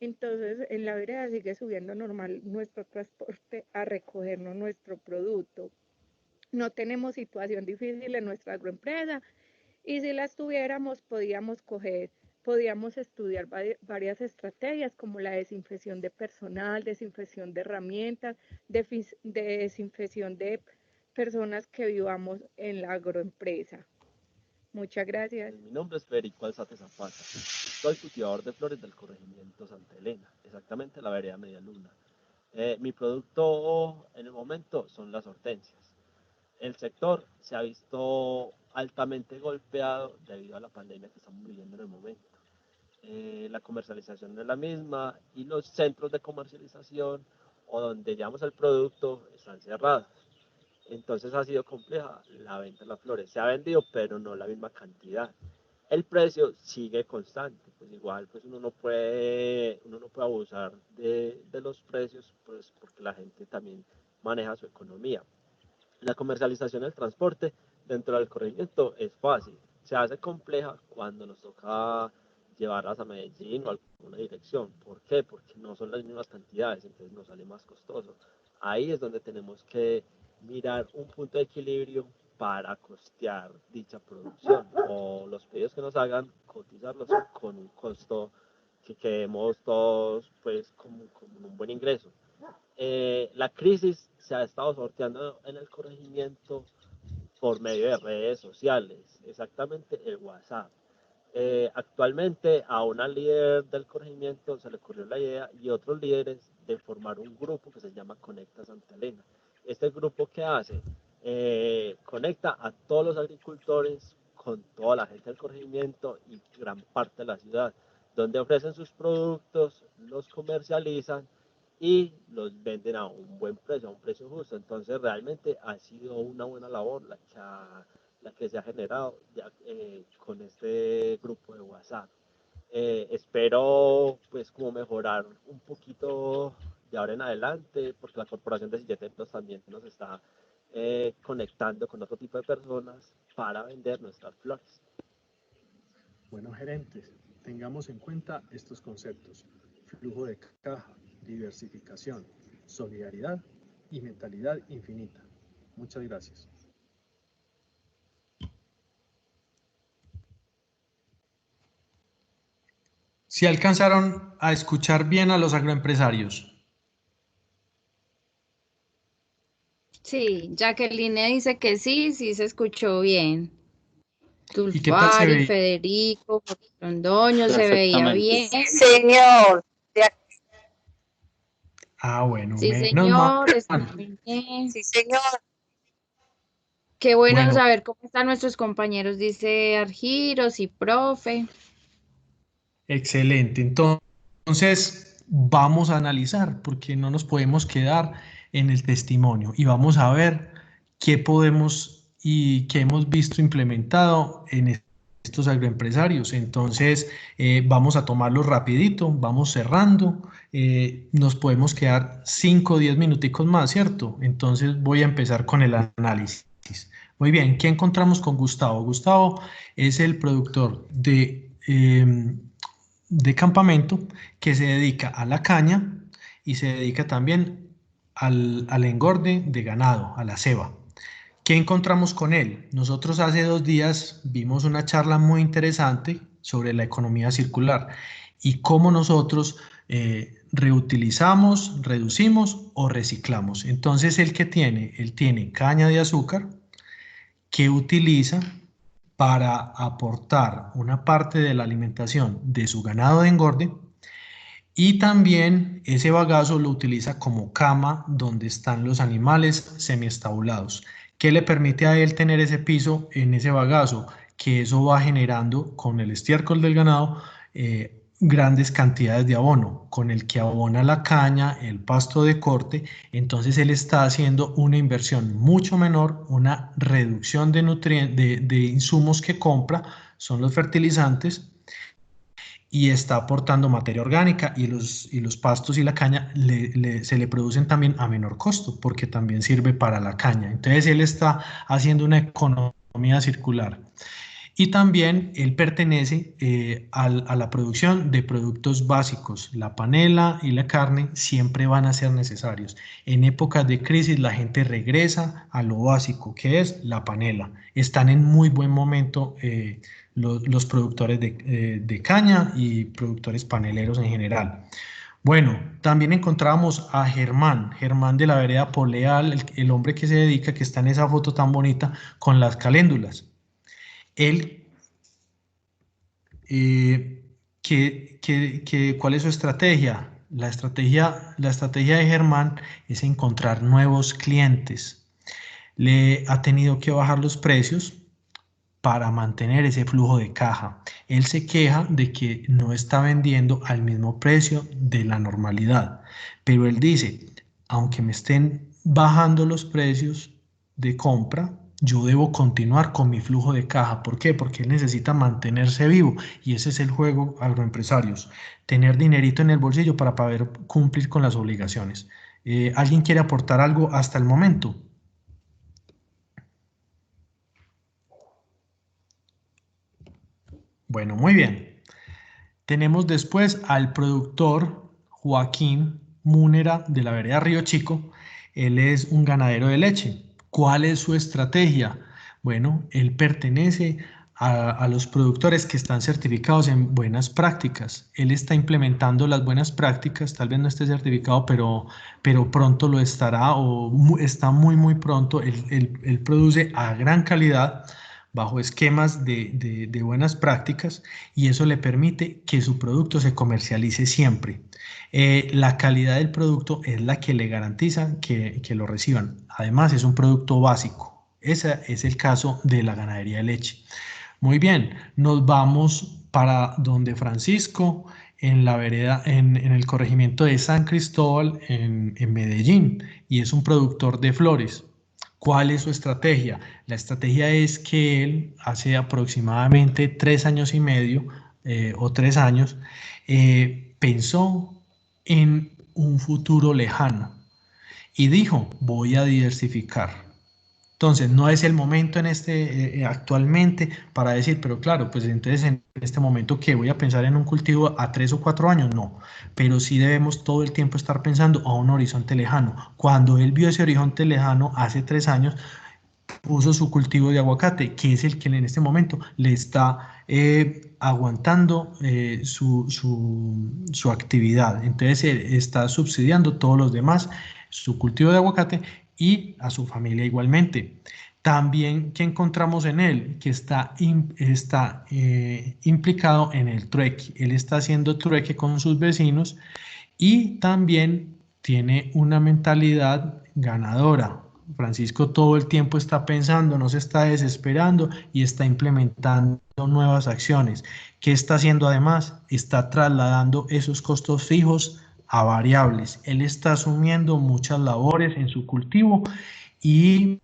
entonces en la vereda sigue subiendo normal nuestro transporte a recogernos nuestro producto. no tenemos situación difícil en nuestra agroempresa, y si las tuviéramos podíamos estudiar varias estrategias como la desinfección de personal, desinfección de herramientas, desinfección de personas que vivamos en la agroempresa. Muchas gracias. Mi nombre es Federico Alzate Zapata. Soy cultivador de flores del corregimiento Santa Elena, exactamente la vereda Media Luna. Mi producto en el momento son las hortensias. El sector se ha visto altamente golpeado debido a la pandemia que estamos viviendo en el momento. La comercialización es la misma y los centros de comercialización o donde llevamos el producto están cerrados. Entonces ha sido compleja la venta de las flores. Se ha vendido, pero no la misma cantidad. El precio sigue constante, pues igual pues uno no puede abusar de los precios, pues porque la gente también maneja su economía. La comercialización del transporte dentro del corregimiento es fácil, se hace compleja cuando nos toca llevarlas a Medellín o a alguna dirección. ¿Por qué? Porque no son las mismas cantidades, entonces nos sale más costoso. Ahí es donde tenemos que mirar un punto de equilibrio para costear dicha producción, o los pedidos que nos hagan, cotizarlos con un costo que quedemos todos pues con un buen ingreso. La crisis se ha estado sorteando en el corregimiento por medio de redes sociales, exactamente el WhatsApp. Actualmente a una líder del corregimiento se le ocurrió la idea y otros líderes de formar un grupo que se llama Conecta Santa Elena. Este grupo, ¿qué hace? Conecta a todos los agricultores con toda la gente del corregimiento y gran parte de la ciudad, donde ofrecen sus productos, los comercializan y los venden a un buen precio, a un precio justo. Entonces realmente ha sido una buena labor la que se ha generado ya, con este grupo de WhatsApp. Espero pues como mejorar un poquito de ahora en adelante, porque la Corporación de Silla Templos también nos está conectando con otro tipo de personas para vender nuestras flores. Bueno, gerentes, tengamos en cuenta estos conceptos: flujo de caja, diversificación, solidaridad y mentalidad infinita. Muchas gracias. ¿Si alcanzaron a escuchar bien a los agroempresarios? Sí, Jacqueline dice que sí, sí se escuchó bien. ¿Y qué tal se Tulfari, ve? Federico, Londoño, se veía bien. Señor. Ah, bueno, Sí, menos mal. señor, está muy bien. Sí, señor. Qué bueno, Bueno. saber cómo están nuestros compañeros, dice Argiros y profe. Excelente. Entonces, vamos a analizar, porque no nos podemos quedar en el testimonio, y vamos a ver qué podemos y qué hemos visto implementado en estos agroempresarios. Entonces, vamos a tomarlo rapidito, vamos cerrando. Nos podemos quedar 5 o 10 minuticos más, ¿cierto? Entonces, voy a empezar con el análisis. Muy bien, ¿qué encontramos con Gustavo? Gustavo es el productor de campamento que se dedica a la caña y se dedica también al engorde de ganado, a la ceba. ¿Qué encontramos con él? Nosotros hace 2 días vimos una charla muy interesante sobre la economía circular y cómo nosotros reutilizamos, reducimos o reciclamos. Entonces, él tiene caña de azúcar que utiliza para aportar una parte de la alimentación de su ganado de engorde, y también ese bagazo lo utiliza como cama donde están los animales semiestabulados. ¿Qué le permite a él tener ese piso en ese bagazo? Que eso va generando con el estiércol del ganado grandes cantidades de abono, con el que abona la caña, el pasto de corte. Entonces él está haciendo una inversión mucho menor, una reducción de nutrientes, de insumos que compra, son los fertilizantes, y está aportando materia orgánica, y los pastos y la caña se le producen también a menor costo, porque también sirve para la caña. Entonces él está haciendo una economía circular. Y también él pertenece a la producción de productos básicos. La panela y la carne siempre van a ser necesarios. En épocas de crisis la gente regresa a lo básico, que es la panela. Están en muy buen momento los productores de caña y productores paneleros en general. Bueno, también encontramos a Germán de la vereda Poleal, el hombre que se dedica, que está en esa foto tan bonita, con las caléndulas. Él, ¿cuál es su estrategia? La estrategia de Germán es encontrar nuevos clientes. Le ha tenido que bajar los precios para mantener ese flujo de caja. Él se queja de que no está vendiendo al mismo precio de la normalidad, pero él dice, aunque me estén bajando los precios de compra, yo debo continuar con mi flujo de caja. ¿Por qué? Porque él necesita mantenerse vivo y ese es el juego agroempresarios, tener dinerito en el bolsillo para poder cumplir con las obligaciones. ¿Alguien quiere aportar algo hasta el momento? Bueno, muy bien. Tenemos después al productor Joaquín Múnera de la vereda Río Chico. Él es un ganadero de leche. ¿Cuál es su estrategia? Bueno, él pertenece a los productores que están certificados en buenas prácticas. Él está implementando las buenas prácticas, tal vez no esté certificado, pero pronto lo estará o está muy pronto. Él produce a gran calidad bajo esquemas de buenas prácticas y eso le permite que su producto se comercialice siempre. La calidad del producto es la que le garantiza que lo reciban. Además, es un producto básico. Ese es el caso de la ganadería de leche. Muy bien, nos vamos para donde Francisco, en la vereda, en el corregimiento de San Cristóbal, en Medellín, y es un productor de flores. ¿Cuál es su estrategia? La estrategia es que él hace aproximadamente 3 años y medio o 3 años pensó en un futuro lejano y dijo, voy a diversificar. Entonces, no es el momento en actualmente para decir, pero claro, pues entonces en este momento que voy a pensar en un cultivo a 3 o 4 años, no, pero sí debemos todo el tiempo estar pensando a un horizonte lejano. Cuando él vio ese horizonte lejano hace 3 años, puso su cultivo de aguacate, que es el que en este momento le está aguantando su actividad. Entonces, él está subsidiando todos los demás, su cultivo de aguacate, y a su familia igualmente. También, ¿qué encontramos en él? Que está implicado en el trueque. Él está haciendo trueque con sus vecinos y también tiene una mentalidad ganadora. Francisco todo el tiempo está pensando, no se está desesperando y está implementando nuevas acciones. ¿Qué está haciendo además? Está trasladando esos costos fijos a variables. Él está asumiendo muchas labores en su cultivo y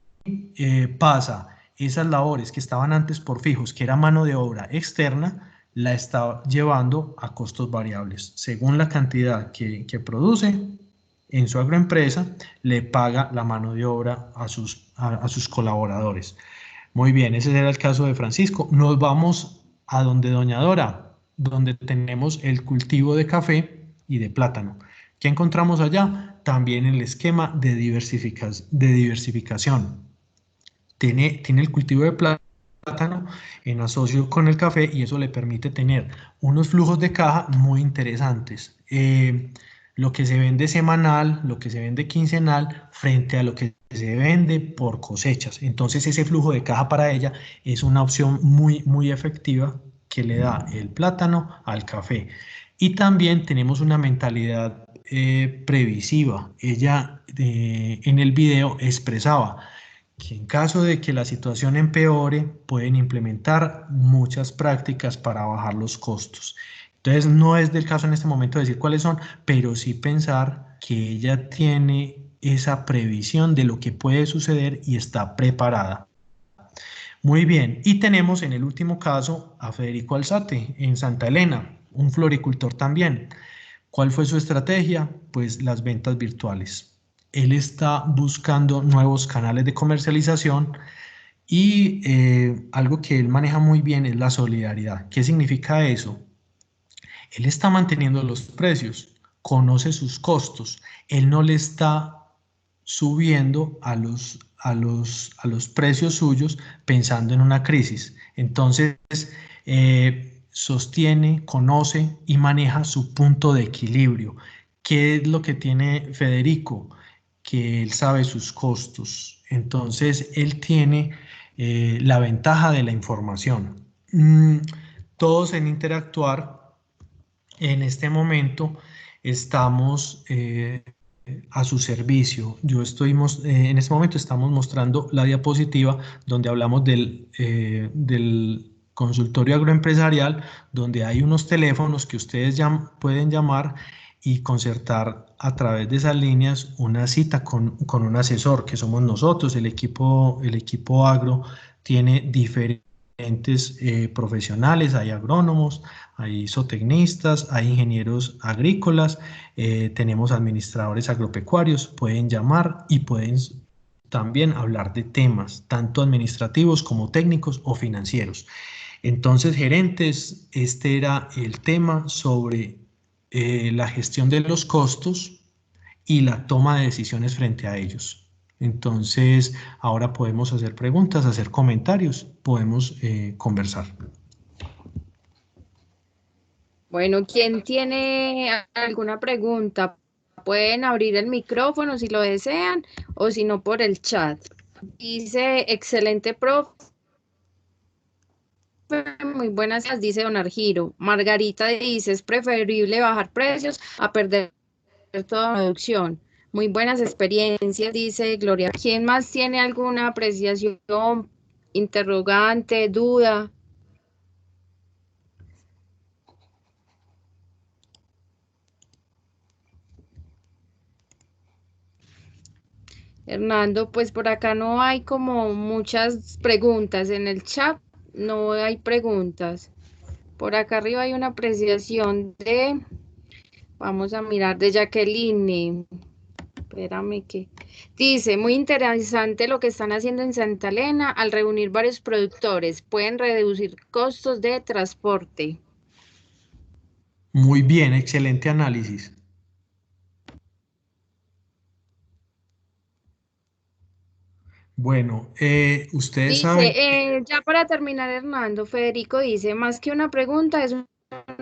pasa esas labores que estaban antes por fijos, que era mano de obra externa, la está llevando a costos variables. Según la cantidad que produce en su agroempresa, le paga la mano de obra a sus colaboradores. Muy bien, ese era el caso de Francisco. Nos vamos a donde doña Dora, donde tenemos el cultivo de café y de plátano. ¿Qué encontramos allá? También el esquema de diversificación. Tiene el cultivo de plátano en asocio con el café y eso le permite tener unos flujos de caja muy interesantes. Lo que se vende semanal, lo que se vende quincenal, frente a lo que se vende por cosechas. Entonces ese flujo de caja para ella es una opción muy efectiva que le da el plátano al café. Y también tenemos una mentalidad previsiva. Ella en el video expresaba que en caso de que la situación empeore, pueden implementar muchas prácticas para bajar los costos. Entonces no es del caso en este momento decir cuáles son, pero sí pensar que ella tiene esa previsión de lo que puede suceder y está preparada. Muy bien, y tenemos en el último caso a Federico Alzate en Santa Elena, un floricultor también. ¿Cuál fue su estrategia? Pues las ventas virtuales. Él está buscando nuevos canales de comercialización Y algo que él maneja muy bien es la solidaridad. ¿Qué significa eso? Él está manteniendo los precios, conoce sus costos, él no le está subiendo a los precios suyos pensando en una crisis. Entonces, sostiene, conoce y maneja su punto de equilibrio. ¿Qué es lo que tiene Federico? Que él sabe sus costos. Entonces, él tiene la ventaja de la información. Todos en Interactuar, en este momento, estamos a su servicio. En este momento estamos mostrando la diapositiva donde hablamos del consultorio agroempresarial, donde hay unos teléfonos que ustedes pueden llamar y concertar a través de esas líneas una cita con un asesor, que somos nosotros. El equipo agro tiene diferentes profesionales, hay agrónomos, hay zootecnistas, hay ingenieros agrícolas, tenemos administradores agropecuarios, pueden llamar y pueden también hablar de temas, tanto administrativos como técnicos o financieros. Entonces, gerentes, este era el tema sobre la gestión de los costos y la toma de decisiones frente a ellos. Entonces, ahora podemos hacer preguntas, hacer comentarios, podemos conversar. Bueno, ¿quién tiene alguna pregunta? Pueden abrir el micrófono si lo desean o si no por el chat. Dice, excelente profe, muy buenas días, dice Don Argiro. Margarita dice, es preferible bajar precios a perder toda producción. Muy buenas experiencias, dice Gloria. ¿Quién más tiene alguna apreciación, interrogante, duda? Hernando, pues por acá no hay como muchas preguntas en el chat, no hay preguntas. Por acá arriba hay una apreciación vamos a mirar, de Jacqueline. Espérame que dice, muy interesante lo que están haciendo en Santa Elena al reunir varios productores, pueden reducir costos de transporte. Muy bien, excelente análisis. Bueno, ustedes saben... Dice, ya para terminar, Hernando, Federico dice, más que una pregunta, es un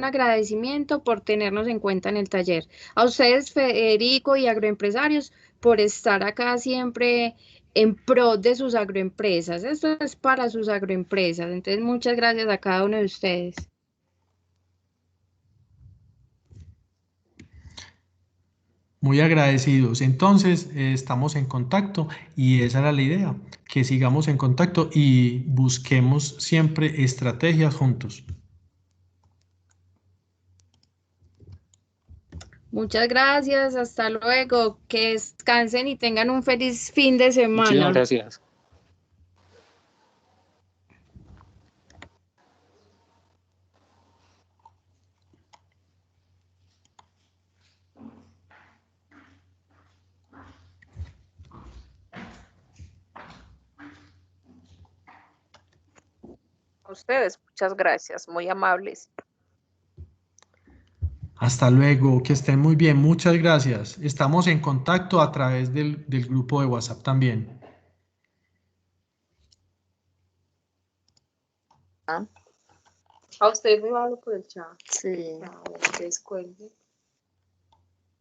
agradecimiento por tenernos en cuenta en el taller. A ustedes, Federico y agroempresarios, por estar acá siempre en pro de sus agroempresas. Esto es para sus agroempresas. Entonces, muchas gracias a cada uno de ustedes. Muy agradecidos. Entonces, estamos en contacto y esa era la idea, que sigamos en contacto y busquemos siempre estrategias juntos. Muchas gracias, hasta luego, que descansen y tengan un feliz fin de semana. Muchísimas gracias. A ustedes, muchas gracias, muy amables. Hasta luego, que estén muy bien, muchas gracias. Estamos en contacto a través del grupo de WhatsApp también. A ustedes muy amables por el chat. Sí.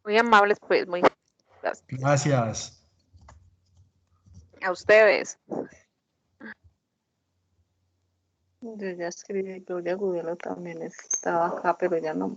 Muy amables, pues, muy gracias. Gracias. A ustedes. Yo ya escribí, Gloria Gudelo también estaba acá, pero ya no.